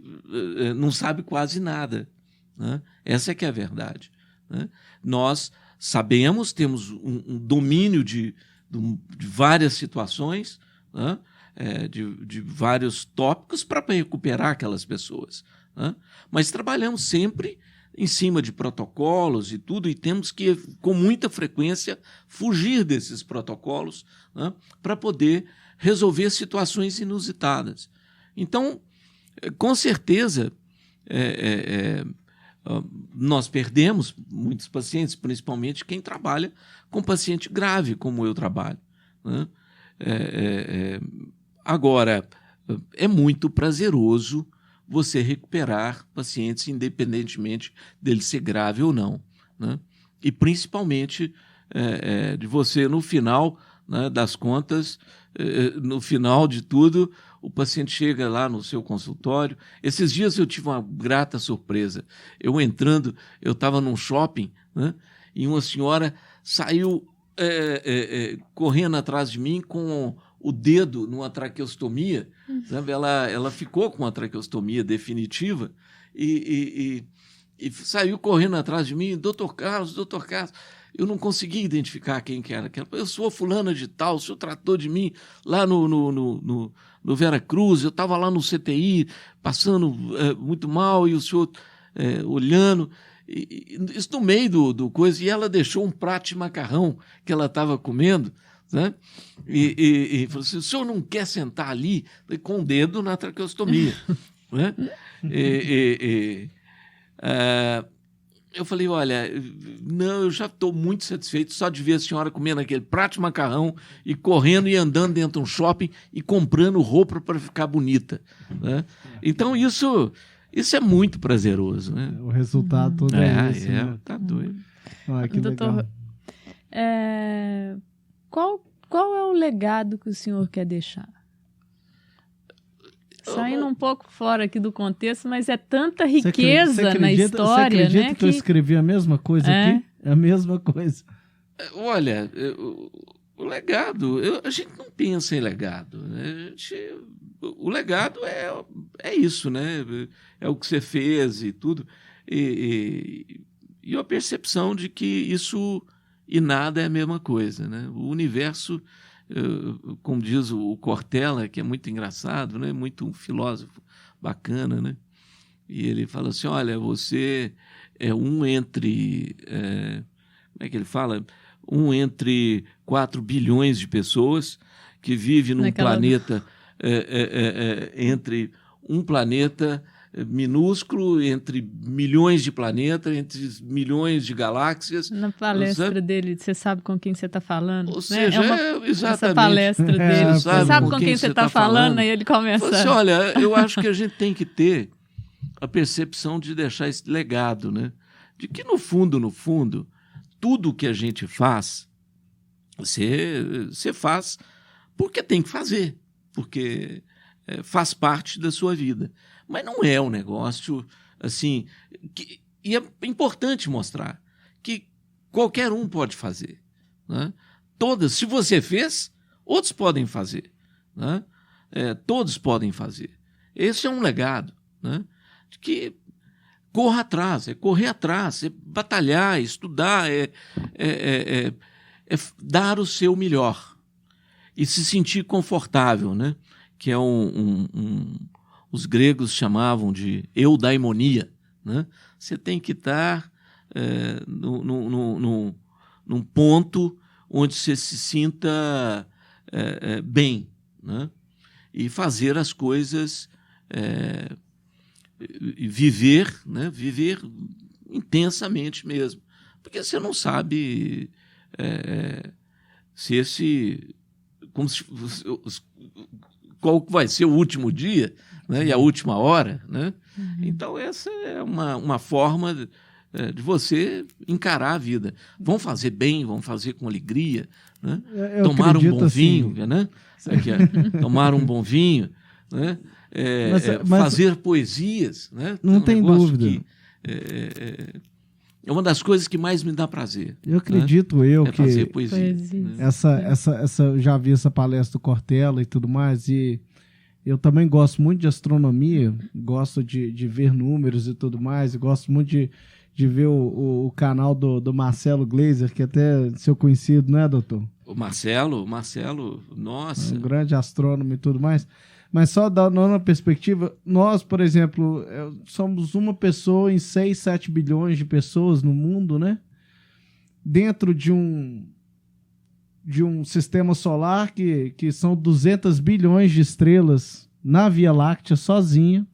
não sabe quase nada, né? Essa é que é a verdade, né? Nós sabemos, temos um domínio de várias situações, né? De vários tópicos para recuperar aquelas pessoas, né? Mas trabalhamos sempre em cima de protocolos e tudo, e temos que, com muita frequência, fugir desses protocolos, né, para poder resolver situações inusitadas. Então, com certeza, nós perdemos muitos pacientes, principalmente quem trabalha com paciente grave, como eu trabalho, né? Agora, é muito prazeroso você recuperar pacientes, independentemente dele ser grave ou não, né? E principalmente de você, no final, né, das contas, no final de tudo, o paciente chega lá no seu consultório. Esses dias eu tive uma grata surpresa. Eu entrando, eu estava num shopping, né, e uma senhora saiu correndo atrás de mim com o dedo numa traqueostomia. Sabe? Ela ficou com a traqueostomia definitiva e saiu correndo atrás de mim, doutor Carlos. Eu não consegui identificar quem que era. Eu sou fulana de tal, o senhor tratou de mim lá no Vera Cruz, eu estava lá no CTI, passando muito mal, e o senhor olhando, isso no meio do coisa, e ela deixou um prato de macarrão que ela estava comendo, né? E falou assim: o senhor não quer sentar ali com o dedo na traqueostomia? Né? Eu falei: olha, não, eu já estou muito satisfeito só de ver a senhora comendo aquele prato de macarrão e correndo e andando dentro de um shopping e comprando roupa para ficar bonita, né? Então isso é muito prazeroso, né? O resultado todo é esse. Né? Tá doido. Que doutor, qual é o legado que o senhor quer deixar? Saindo um pouco fora aqui do contexto, mas é tanta riqueza na história, você acredita, né? Que eu escrevi a mesma coisa aqui? É a mesma coisa. Olha, o legado, a gente não pensa em legado, né? O legado é isso, né? É o que você fez e tudo. E a percepção de que isso e nada é a mesma coisa, né? O universo, como diz o Cortella, que é muito engraçado, né? Muito um filósofo bacana, né? E ele fala assim: olha, você é um entre... como é que ele fala? Um entre 4 bilhões de pessoas que vive num planeta... entre um planeta minúsculo, entre milhões de planetas, entre milhões de galáxias. Na palestra dele, você sabe com quem você está falando? Ou seja, exatamente. Essa palestra dele, você sabe com quem você está falando? Aí ele começa... Assim, olha, eu acho que a gente tem que ter a percepção de deixar esse legado, né? De que, no fundo, tudo que a gente faz, você faz porque tem que fazer, porque faz parte da sua vida. Mas não é um negócio assim... E é importante mostrar que qualquer um pode fazer, né? Se você fez, outros podem fazer, né? Todos podem fazer. Esse é um legado, né? De que corra atrás, correr atrás, batalhar, estudar, dar o seu melhor e se sentir confortável, né? Que é os gregos chamavam de eudaimonia, né? Você tem que estar num ponto onde você se sinta bem, né? E fazer as coisas, e viver, né? Viver intensamente mesmo, porque você não sabe qual vai ser o último dia, né? E a última hora, né? Então essa é uma forma de você encarar a vida. Vão fazer bem, vão fazer com alegria, né? Tomar um bom vinho, né? Tomar um bom vinho, né? Fazer poesias, né? Não tem dúvida. Que, é uma das coisas que mais me dá prazer. Eu acredito, né? Que fazer poesia. Né? Eu já vi essa palestra do Cortella e tudo mais, e eu também gosto muito de astronomia, gosto de ver números e tudo mais, gosto muito de ver o canal do Marcelo Gleiser, que até é seu conhecido, não é, doutor? O Marcelo, nossa. Um grande astrônomo e tudo mais. Mas só dando uma perspectiva, nós, por exemplo, somos uma pessoa em 6, 7 bilhões de pessoas no mundo, né? Dentro de um sistema solar que são 200 bilhões de estrelas na Via Láctea sozinha,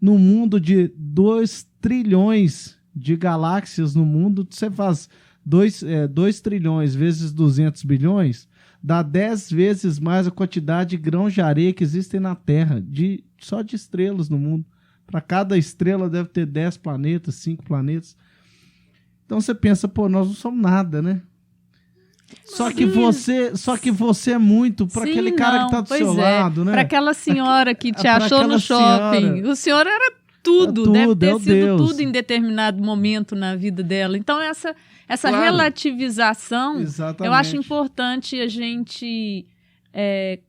no mundo de 2 trilhões de galáxias no mundo, você faz 2 trilhões vezes 200 bilhões, dá 10 vezes mais a quantidade de grãos de areia que existem na Terra, só de estrelas no mundo. Para cada estrela deve ter 10 planetas, 5 planetas. Então você pensa, pô, nós não somos nada, né? Só que você é muito para aquele cara que tá do seu lado, né? Para aquela senhora que te achou no shopping. O senhor era tudo, deve ter sido tudo em determinado momento na vida dela. Então essa claro. Relativização, exatamente. Eu acho importante a gente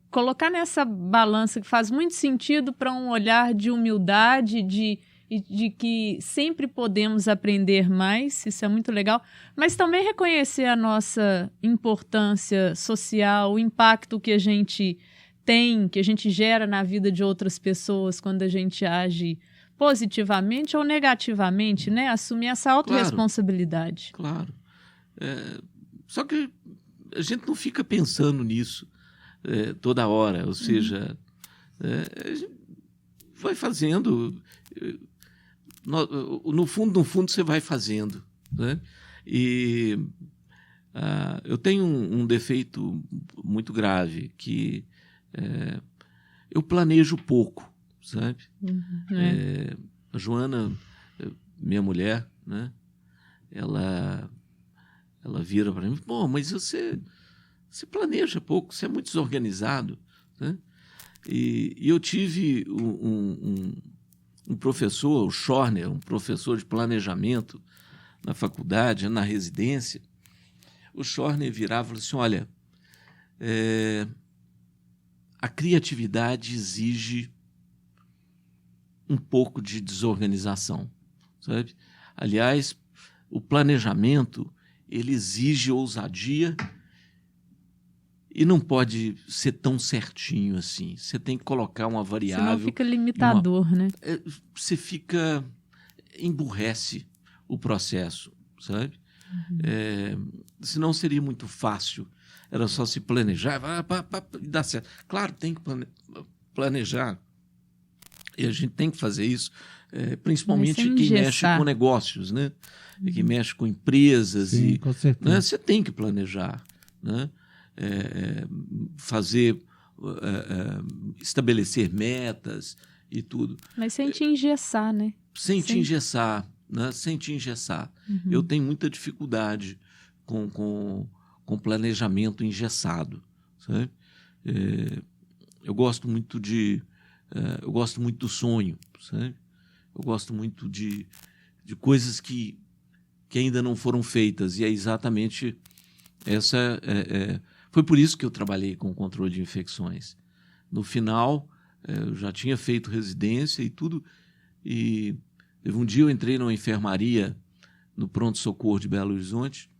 colocar nessa balança que faz muito sentido para um olhar de humildade, de que sempre podemos aprender mais, isso é muito legal, mas também reconhecer a nossa importância social, o impacto que a gente tem, que a gente gera na vida de outras pessoas quando a gente age positivamente ou negativamente, né? Assumir essa autorresponsabilidade. Claro. Só que a gente não fica pensando nisso toda hora, ou seja, a gente vai fazendo... No fundo você vai fazendo, né? E eu tenho um defeito muito grave, que eu planejo pouco, sabe? A Joana, minha mulher, né? Ela vira para mim, pô, mas você planeja pouco, você é muito desorganizado, né? E eu tive um professor, o Schorner, um professor de planejamento na faculdade, na residência. O Schorner virava e falou assim, olha, a criatividade exige um pouco de desorganização, sabe? Aliás, o planejamento, ele exige ousadia e não pode ser tão certinho assim. Você tem que colocar uma variável... Senão fica limitador, né? Você emburrece o processo, sabe? Senão seria muito fácil. Era só se planejar e dar certo. Claro, tem que planejar. E a gente tem que fazer isso, principalmente quem mexe com negócios, né? Que mexe com empresas. Sim, com certeza. Né? Você tem que planejar, né? Estabelecer metas e tudo. Mas sem te engessar, né? Sem te engessar, né? Sem te engessar. Eu tenho muita dificuldade com planejamento engessado, sabe? Eu gosto muito do sonho, sabe? Eu gosto muito de coisas que ainda não foram feitas, e é exatamente essa... Foi por isso que eu trabalhei com controle de infecções. No final, eu já tinha feito residência e tudo, e um dia eu entrei numa enfermaria no pronto-socorro de Belo Horizonte,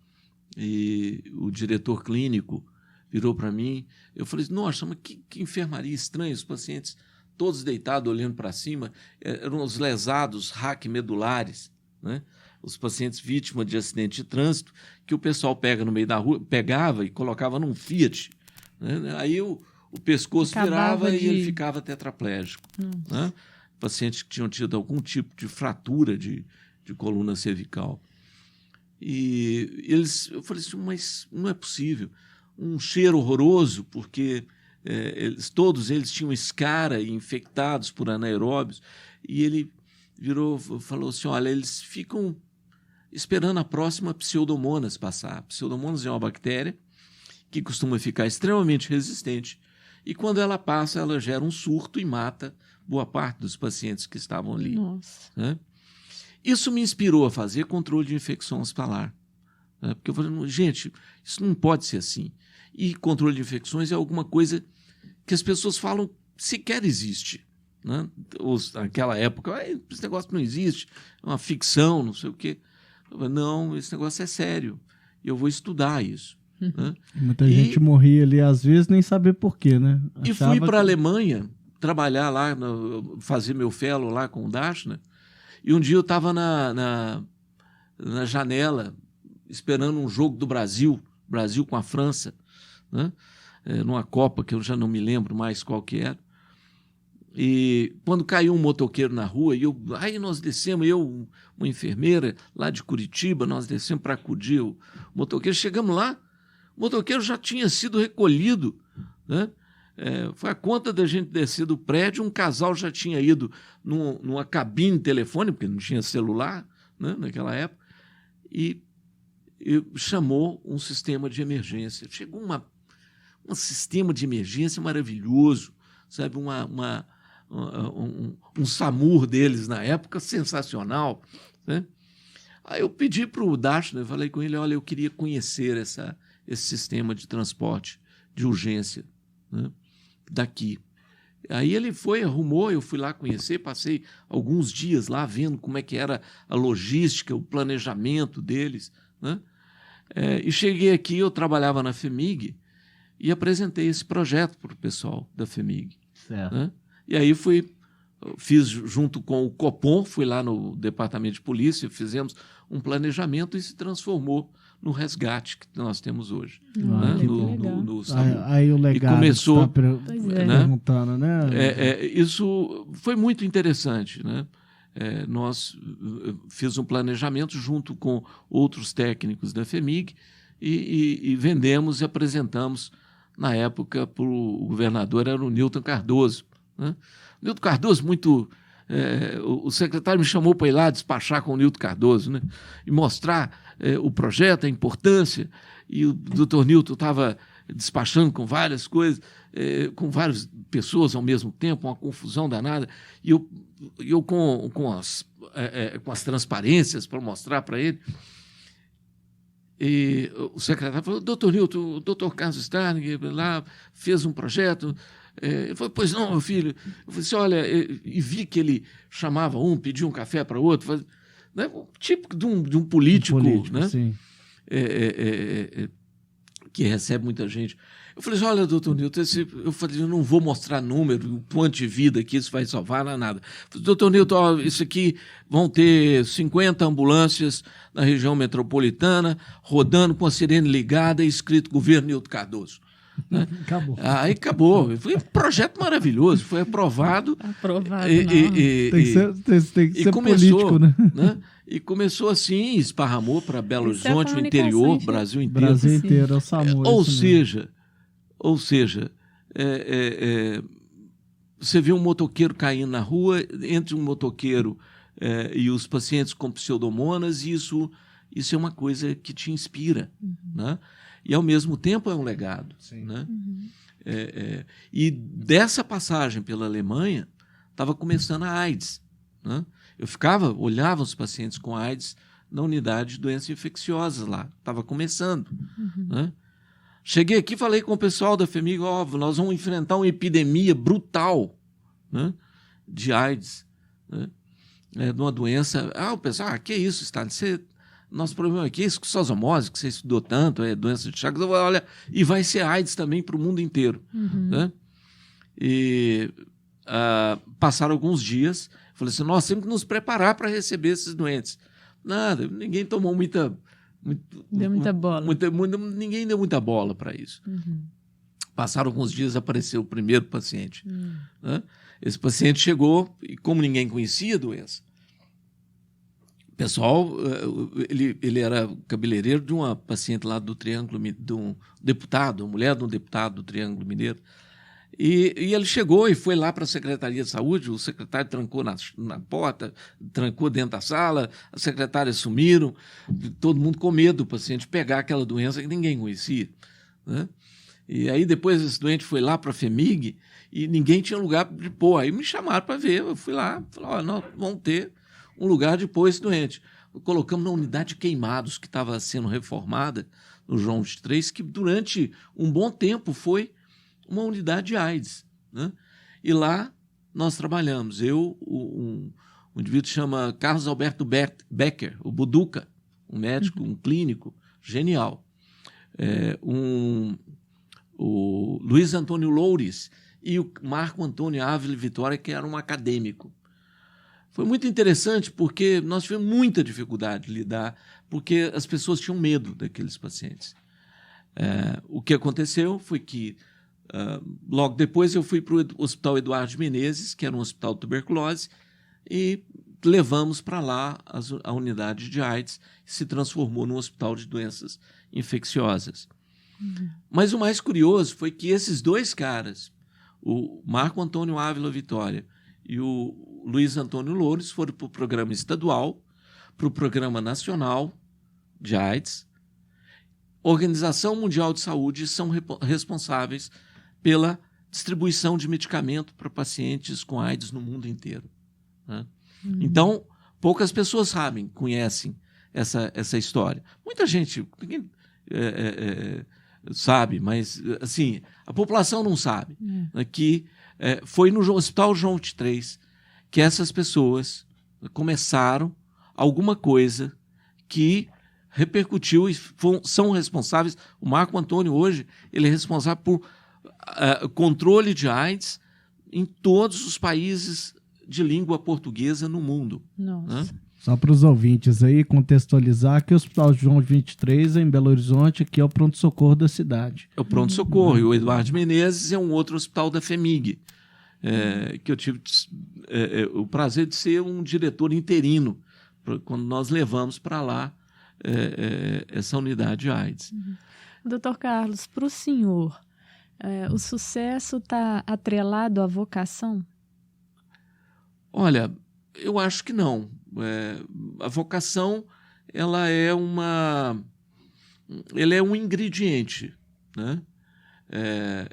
e o diretor clínico virou para mim, eu falei, nossa, mas que enfermaria estranha, os pacientes todos deitados, olhando para cima, eram os lesados raquimedulares, né? Os pacientes vítimas de acidente de trânsito, que o pessoal pega no meio da rua, pegava e colocava num Fiat, né? Aí o pescoço virava e ele ficava tetraplégico, né? Pacientes que tinham tido algum tipo de fratura de coluna cervical. E eu falei assim, mas não é possível. Um cheiro horroroso, porque todos eles tinham escara e infectados por anaeróbios, e ele falou assim, olha, eles ficam esperando a próxima Pseudomonas passar. A Pseudomonas é uma bactéria que costuma ficar extremamente resistente, e quando ela passa, ela gera um surto e mata boa parte dos pacientes que estavam ali. Nossa. Né? Isso me inspirou a fazer controle de infecção hospitalar. Né? Porque eu falei, gente, isso não pode ser assim. E controle de infecções é alguma coisa que as pessoas falam sequer existe. Né? Naquela época, esse negócio não existe, é uma ficção, não sei o quê. Eu falei, não, esse negócio é sério, e eu vou estudar isso. Né? Muita gente morria ali, às vezes, nem saber por quê, né? E fui para a Alemanha trabalhar lá, fazer meu fellow lá com o Dashner, e um dia eu estava na janela, esperando um jogo do Brasil com a França, né? Numa Copa que eu já não me lembro mais qual que era. E quando caiu um motoqueiro na rua, aí nós descemos, uma enfermeira lá de Curitiba, nós descemos para acudir o motoqueiro. Chegamos lá, o motoqueiro já tinha sido recolhido, né? Foi a conta da gente descer do prédio, um casal já tinha ido numa cabine telefônica, porque não tinha celular, né, naquela época, e chamou um sistema de emergência. Chegou um sistema de emergência maravilhoso, sabe, um SAMUR deles na época, sensacional, né? Aí eu pedi para o Dashner, falei com ele, olha, eu queria conhecer esse sistema de transporte de urgência, né, daqui. Aí ele arrumou, eu fui lá conhecer, passei alguns dias lá vendo como é que era a logística, o planejamento deles, né? E cheguei aqui, eu trabalhava na FEMIG e apresentei esse projeto para o pessoal da FEMIG. Certo. Né? E aí fiz junto com o Copom, fui lá no departamento de polícia, fizemos um planejamento e se transformou no resgate que nós temos hoje. Né? No SAMU. Aí o legado e começou, que você está perguntando, né? Isso foi muito interessante, né? Nós fizemos um planejamento junto com outros técnicos da FEMIG e vendemos e apresentamos, na época, para o governador, era o Newton Cardoso. Né? O Newton Cardoso, o secretário me chamou para ir lá despachar com o Newton Cardoso, né? E mostrar o projeto, a importância, e o doutor Newton estava despachando com várias coisas, com várias pessoas ao mesmo tempo, uma confusão danada, e eu com as transparências para mostrar para ele. E o secretário falou, doutor Newton, o doutor Carlos Starling lá fez um projeto. Ele falou, pois não, meu filho. Eu falei assim, olha, e vi que ele chamava pedia um café para outro, né? Típico de um político, né? Sim. Que recebe muita gente. Eu falei assim, olha, doutor Newton, eu não vou mostrar número, o quanto de vida que isso vai salvar, não é nada. Eu falei, doutor Newton, isso aqui vão ter 50 ambulâncias na região metropolitana, rodando com a sirene ligada e escrito Governo Newton Cardoso. Né? Acabou. Aí acabou. Foi um projeto maravilhoso, foi aprovado. Aprovado, tem que ser começou, político, né? E começou assim, esparramou para Belo Horizonte, o interior, Brasil inteiro. Brasil inteiro, é o SAMU. Ou seja, você vê um motoqueiro caindo na rua, entre um motoqueiro e os pacientes com pseudomonas, e isso é uma coisa que te inspira, né? E, ao mesmo tempo, é um legado. Sim. Né? E dessa passagem pela Alemanha, estava começando a AIDS. Né? Eu olhava os pacientes com AIDS na unidade de doenças infecciosas lá. Estava começando. Né? Cheguei aqui e falei com o pessoal da FEMIG, nós vamos enfrentar uma epidemia brutal, né, de AIDS, né, de uma doença. O pessoal, que isso, Stalin? Nosso problema aqui é esquistossomose, que você estudou tanto, doença de Chagas, olha, e vai ser AIDS também para o mundo inteiro. Né? E passaram alguns dias, falei assim, nós temos que nos preparar para receber esses doentes. Nada, ninguém tomou deu muita bola. Ninguém deu muita bola para isso. Passaram alguns dias, apareceu o primeiro paciente. Né? Esse paciente chegou e, como ninguém conhecia a doença, o pessoal, ele era cabeleireiro de uma paciente lá do Triângulo, de um deputado, uma mulher de um deputado do Triângulo Mineiro. E ele chegou e foi lá para a Secretaria de Saúde, o secretário trancou na porta, trancou dentro da sala, as secretárias sumiram, todo mundo com medo do paciente pegar aquela doença que ninguém conhecia. Né? E aí depois esse doente foi lá para a FEMIG e ninguém tinha lugar de pôr. Aí me chamaram para ver, eu fui lá, falei, nós vamos ter um lugar de pôr esse doente. Colocamos na unidade de queimados que estava sendo reformada no João 23, que durante um bom tempo foi uma unidade de AIDS. Né? E lá nós trabalhamos. Um indivíduo chama Carlos Alberto Becker, o Buduca, um médico, um clínico genial. O Luiz Antônio Loures e o Marco Antônio Ávila Vitória, que era um acadêmico. Foi muito interessante porque nós tivemos muita dificuldade de lidar, porque as pessoas tinham medo daqueles pacientes. O que aconteceu foi que Logo depois eu fui para o Hospital Eduardo de Menezes, que era um hospital de tuberculose, e levamos para lá a unidade de AIDS, que se transformou num hospital de doenças infecciosas. Mas o mais curioso foi que esses dois caras, o Marco Antônio Ávila Vitória e o Luiz Antônio Loures, foram para o programa estadual, para o programa nacional de AIDS. Organização Mundial de Saúde são responsáveis pela distribuição de medicamento para pacientes com AIDS no mundo inteiro, né? Então, poucas pessoas sabem, conhecem essa história. Muita gente sabe, mas assim, a população não sabe, né, que foi no Hospital João 23 que essas pessoas começaram alguma coisa que repercutiu e são responsáveis. O Marco Antônio hoje ele é responsável por controle de AIDS em todos os países de língua portuguesa no mundo. Nossa. Né? Só para os ouvintes aí contextualizar que o Hospital João 23 é em Belo Horizonte, aqui é o pronto-socorro da cidade. É o pronto-socorro. E o Eduardo de Menezes é um outro hospital da FEMIG, que eu tive o prazer de ser um diretor interino quando nós levamos para lá essa unidade de AIDS. Doutor Carlos, para o senhor, o sucesso está atrelado à vocação? Olha, eu acho que não. A vocação ela é um ingrediente, né?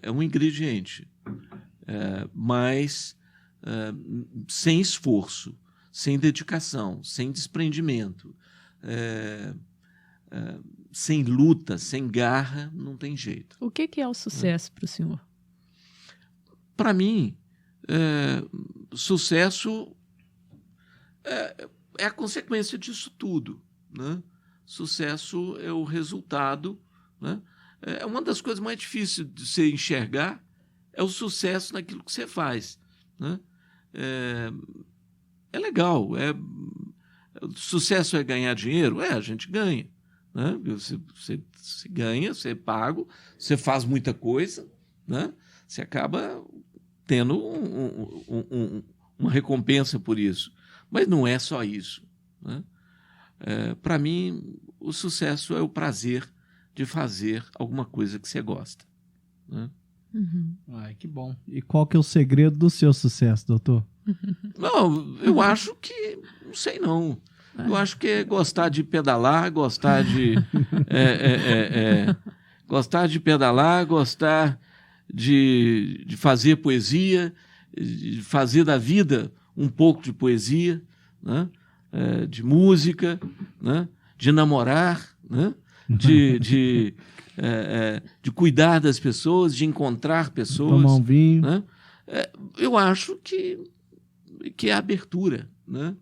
É um ingrediente, mas sem esforço, sem dedicação, sem desprendimento, sem luta, sem garra, não tem jeito. O que é o sucesso para o senhor? Para mim, sucesso é a consequência disso tudo, né? Sucesso é o resultado, né? É uma das coisas mais difíceis de você enxergar, é o sucesso naquilo que você faz, né? É legal. Sucesso é ganhar dinheiro? A gente ganha, né? Você ganha, você é pago, você faz muita coisa, né? Você acaba tendo uma recompensa por isso. Mas não é só isso, né? Para mim, o sucesso é o prazer de fazer alguma coisa que você gosta, né? Ai, que bom. E qual que é o segredo do seu sucesso, doutor? Não, eu acho que... Não sei, não. Eu acho que é gostar de pedalar, gostar de... gostar de pedalar, gostar de fazer poesia, de fazer da vida um pouco de poesia, né? De música, né? De namorar, né? de cuidar das pessoas, de encontrar pessoas. Tomar um vinho. Né? Eu acho que é abertura, né?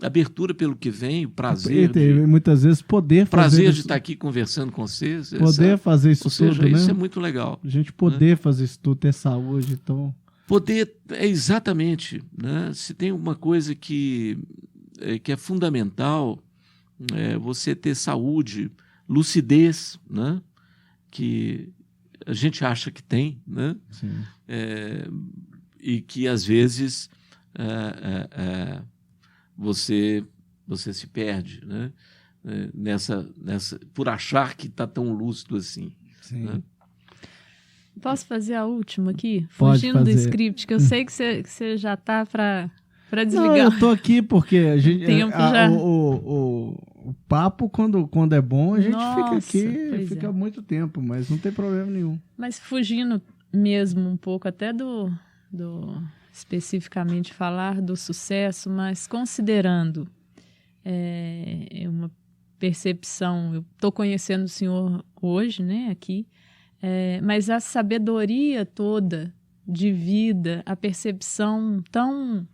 Abertura pelo que vem, o prazer. Muitas vezes poder fazer. Prazer de estar aqui conversando com vocês. Poder fazer isso tudo, né? Isso é muito legal. A gente poder fazer isso tudo, ter saúde, então... Poder, exatamente, né? Se tem uma coisa que é fundamental, você ter saúde, lucidez, né? Que a gente acha que tem, né? Sim. E que às vezes você se perde, né? Por achar que está tão lúcido assim. Sim. Né? Posso fazer a última aqui? Pode Fugindo fazer. do script, que eu sei que você já está para desligar. Não, eu tô aqui porque a gente, Tempo já. o papo, quando é bom, a gente Nossa, fica aqui, pois fica é. muito tempo, mas não tem problema nenhum. Mas fugindo mesmo um pouco até do especificamente falar do sucesso, mas considerando uma percepção, eu estou conhecendo o senhor hoje, né, aqui, mas a sabedoria toda de vida, a percepção tão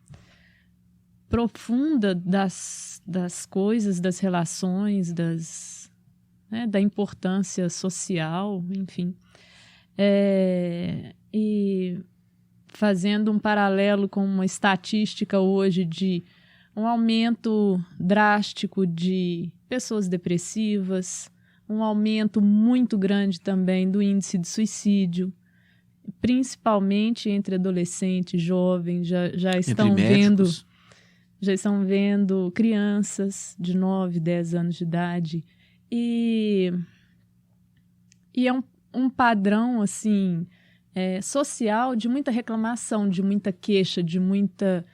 profunda das coisas, das relações, da importância social, enfim. E fazendo um paralelo com uma estatística hoje de um aumento drástico de pessoas depressivas, um aumento muito grande também do índice de suicídio. principalmente entre adolescentes, jovens, já estão Entre médicos. Já estão vendo crianças de 9, 10 anos de idade. E é um padrão, assim, social de muita reclamação, de muita queixa, de muita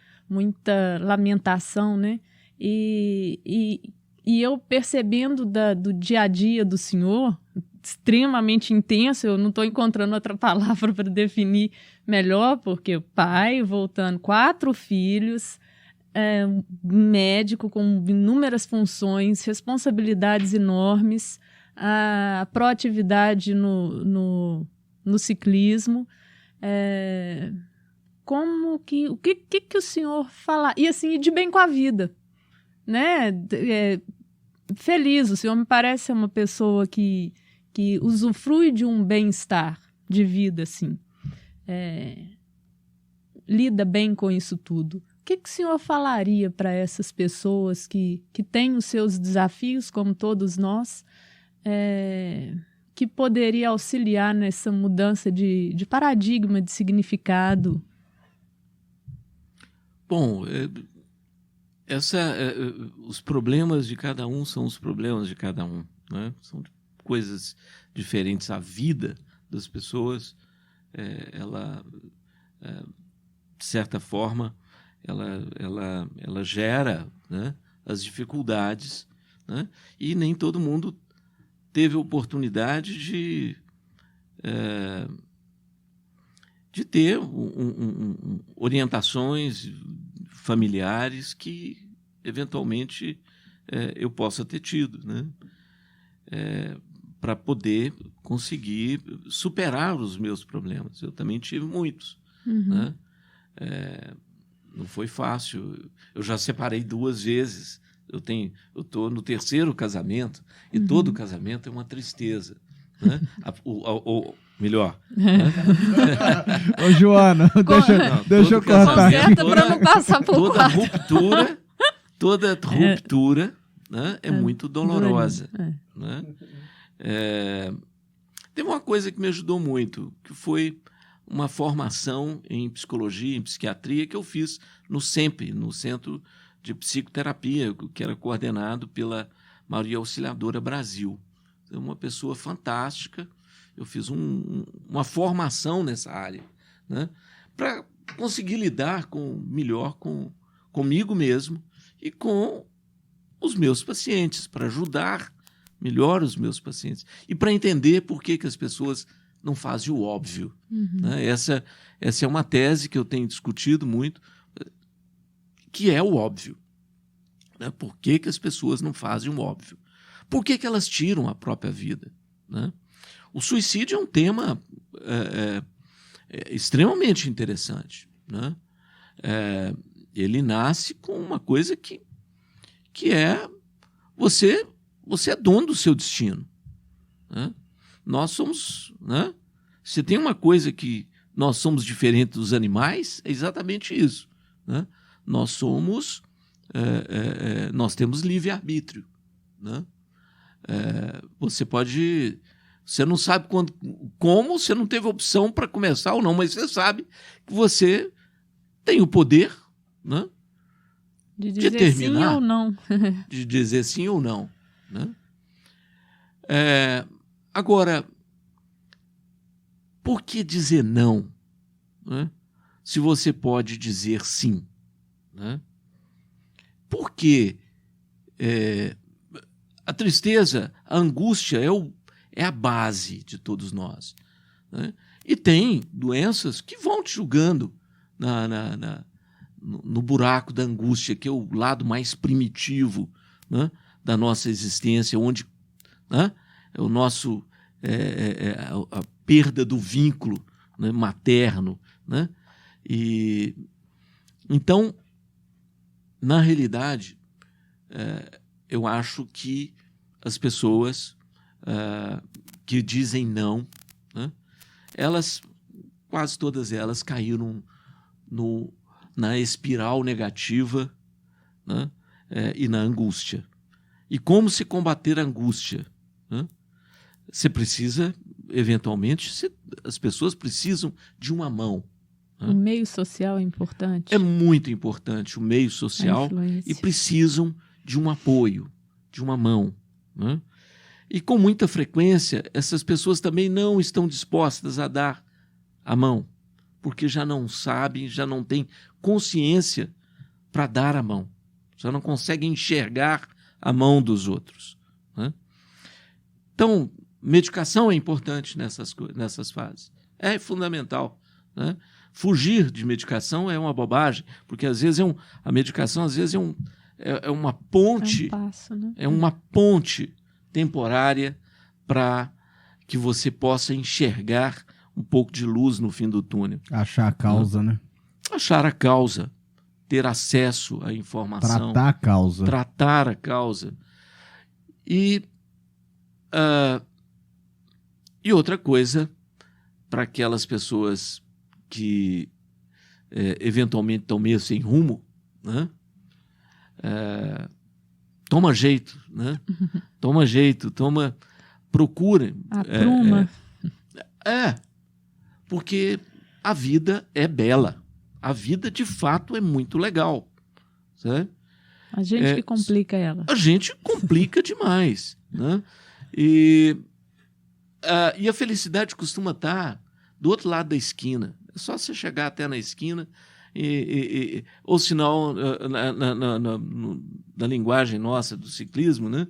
lamentação, né? E eu percebendo do dia a dia do senhor, extremamente intenso, eu não estou encontrando outra palavra para definir melhor, porque o pai, voltando, 4 filhos, médico com inúmeras funções, responsabilidades enormes, a proatividade no ciclismo. O que o senhor fala? E assim, de bem com a vida, né? Feliz, o senhor me parece ser uma pessoa que usufrui de um bem-estar de vida, assim. Lida bem com isso tudo. O que o senhor falaria para essas pessoas que têm os seus desafios, como todos nós, que poderia auxiliar nessa mudança de paradigma, de significado? Bom, os problemas de cada um são os problemas de cada um, né? São coisas diferentes. A vida das pessoas, de certa forma, ela gera, né, as dificuldades, né? E nem todo mundo teve a oportunidade de ter orientações familiares que, eventualmente, eu possa ter tido, né? Para poder conseguir superar os meus problemas. Eu também tive muitos, né? Não foi fácil. Eu já separei 2 vezes. Eu estou no 3º casamento, e todo casamento é uma tristeza, né? Melhor. Né? Ô, Joana, deixa eu cortar aqui. Para não passar por toda ruptura, né, é muito dolorosa. Né? Teve uma coisa que me ajudou muito, que foi uma formação em psicologia, em psiquiatria, que eu fiz no SEMP, no Centro de Psicoterapia, que era coordenado pela Maria Auxiliadora Brasil. Uma pessoa fantástica. Eu fiz uma formação nessa área, né, para conseguir lidar melhor comigo mesmo e com os meus pacientes, para ajudar melhor os meus pacientes e para entender por que as pessoas não fazem o óbvio. Né? Essa é uma tese que eu tenho discutido muito, que é o óbvio. Né? Por que as pessoas não fazem o óbvio? Por que elas tiram a própria vida? Né? O suicídio é um tema extremamente interessante. Né? Ele nasce com uma coisa que é você é dono do seu destino. Né? Nós somos... Né? Se tem uma coisa que nós somos diferentes dos animais, é exatamente isso. Né? Nós temos livre-arbítrio. Né? Você não sabe como, você não teve opção para começar ou não, mas você sabe que você tem o poder, né, de dizer sim ou não. De dizer sim ou não. Né? Agora, por que dizer não, né, se você pode dizer sim? Né? Porque a tristeza, a angústia é a base de todos nós. Né? E tem doenças que vão te julgando no buraco da angústia, que é o lado mais primitivo, né, da nossa existência, onde, né, é o nosso a perda do vínculo, né, materno. Né? E, então, na realidade, eu acho que as pessoas que dizem não, né, quase todas elas caíram na espiral negativa, né, e na angústia. E como se combater a angústia? Né? Você precisa eventualmente, as pessoas precisam de uma mão. O meio social é importante? É muito importante o meio social e precisam de um apoio, de uma mão. Né? E com muita frequência, essas pessoas também não estão dispostas a dar a mão, porque já não sabem, já não têm consciência para dar a mão, já não conseguem enxergar a mão dos outros. Né? Então, medicação é importante nessas fases, é fundamental. Né? Fugir de medicação é uma bobagem, porque às vezes a medicação às vezes é uma ponte, passo, né? É uma ponte temporária para que você possa enxergar um pouco de luz no fim do túnel. Achar a causa, né? Achar a causa, ter acesso à informação. Tratar a causa. Tratar a causa. E outra coisa, para aquelas pessoas que eventualmente estão meio sem rumo, né? Toma jeito, né? Toma jeito, procura. Apruma. Porque a vida é bela. A vida, de fato, é muito legal. Né? A gente que complica ela. A gente complica demais. Né? E a felicidade costuma estar do outro lado da esquina. É só você chegar até na esquina, ou senão, na linguagem nossa do ciclismo, né?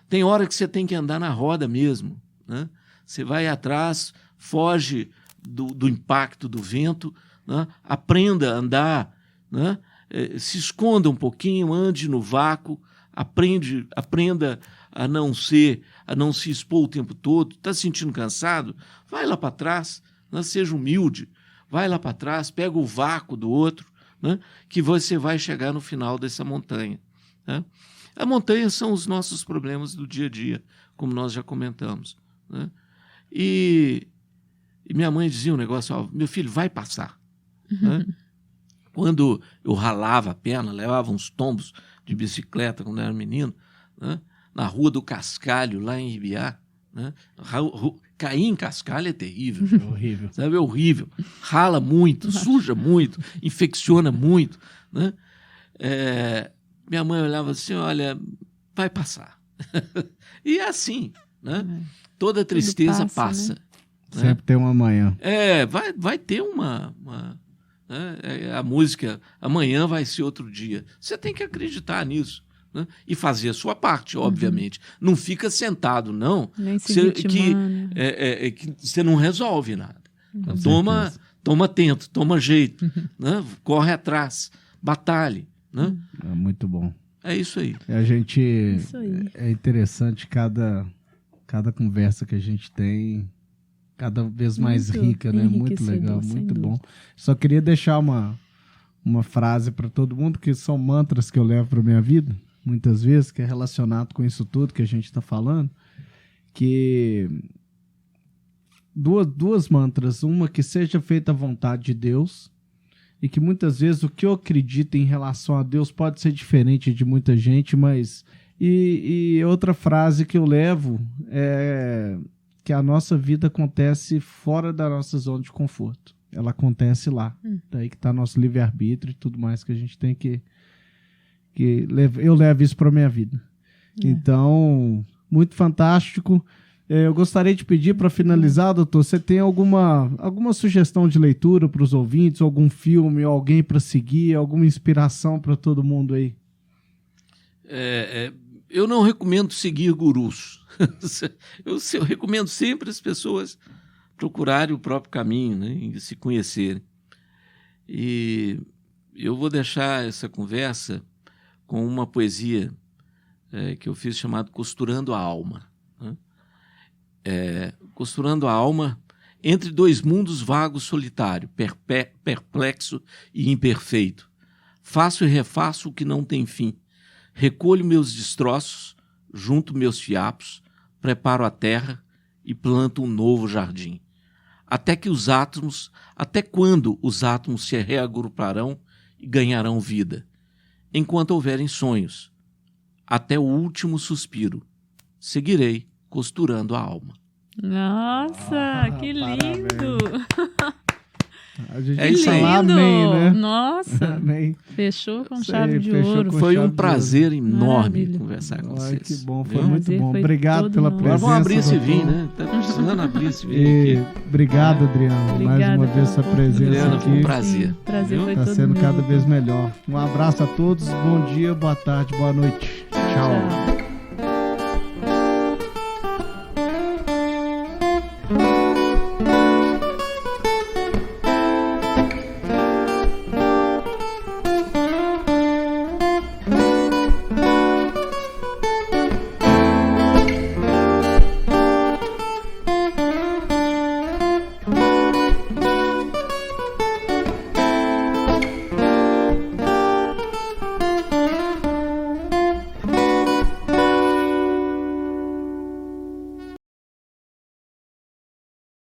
Tem hora que você tem que andar na roda mesmo. Né? Você vai atrás, foge do impacto do vento, né? Aprenda a andar, né? Se esconda um pouquinho, ande no vácuo, aprenda a não se expor o tempo todo. Está se sentindo cansado? Vai lá para trás, né? Seja humilde, vai lá para trás, pega o vácuo do outro, né? Que você vai chegar no final dessa montanha. Né? A montanha são os nossos problemas do dia a dia, como nós já comentamos. Né? E minha mãe dizia um negócio, ó, meu filho, vai passar. Né? Quando eu ralava a perna, levava uns tombos de bicicleta quando eu era menino, né? Na Rua do Cascalho, lá em Ibiá, né? Cair em cascalho é terrível. É horrível. Sabe? É horrível. Rala muito, suja muito, infecciona muito. Né? Minha mãe olhava assim, olha, vai passar. E é assim. Né? Toda tristeza passa. Né? Sempre tem uma manhã. Vai ter uma né? A música, amanhã vai ser outro dia. Você tem que acreditar nisso. Né? E fazer a sua parte, obviamente. Não fica sentado, não. Nem se vitimando. Que você não resolve nada. Toma atento, toma jeito. Né? Corre atrás, batalhe. Né? É muito bom. É isso aí. É interessante cada conversa que a gente tem, cada vez mais rica, né? Muito legal, muito bom. Só queria deixar uma frase para todo mundo, que são mantras que eu levo para minha vida, muitas vezes, que é relacionado com isso tudo que a gente está falando, que duas mantras, uma que seja feita a vontade de Deus, e que muitas vezes o que eu acredito em relação a Deus pode ser diferente de muita gente, mas... E outra frase que eu levo é que a nossa vida acontece fora da nossa zona de conforto. Ela acontece lá. Daí que está nosso livre-arbítrio e tudo mais que a gente tem que eu levo isso para minha vida. Então, muito fantástico. Eu gostaria de pedir para finalizar, doutor, você tem alguma sugestão de leitura para os ouvintes, algum filme, alguém para seguir, alguma inspiração para todo mundo aí? Eu não recomendo seguir gurus. Eu recomendo sempre as pessoas procurarem o próprio caminho, né, e se conhecerem. E eu vou deixar essa conversa com uma poesia que eu fiz chamada Costurando a Alma. Né? Costurando a alma entre dois mundos vagos, solitário, perplexo e imperfeito. Faço e refaço o que não tem fim. Recolho meus destroços, junto meus fiapos, preparo a terra e planto um novo jardim. Até quando os átomos se reagruparão e ganharão vida? Enquanto houverem sonhos, até o último suspiro, seguirei costurando a alma. Nossa, que lindo! A gente É isso aí. fala amém, né? Nossa, Amém. fechou com Isso chave aí, de fechou ouro. com Foi chave um de prazer enorme Maravilha. conversar com Ai, vocês. que bom, foi Viu? muito Prazer bom. foi Obrigado todo pela nosso. Agora presença. vamos abrir esse doutor. vinho, né? Tá precisando abrir esse vinho E aqui. obrigado, Adriano, mais Obrigada uma vez pela sua presença Adriana, foi um aqui. prazer. Sim, prazer Viu? foi Está todo sendo meu, cada doutor. vez melhor. Um abraço a todos, bom dia, boa tarde, boa noite. Tchau. Tchau.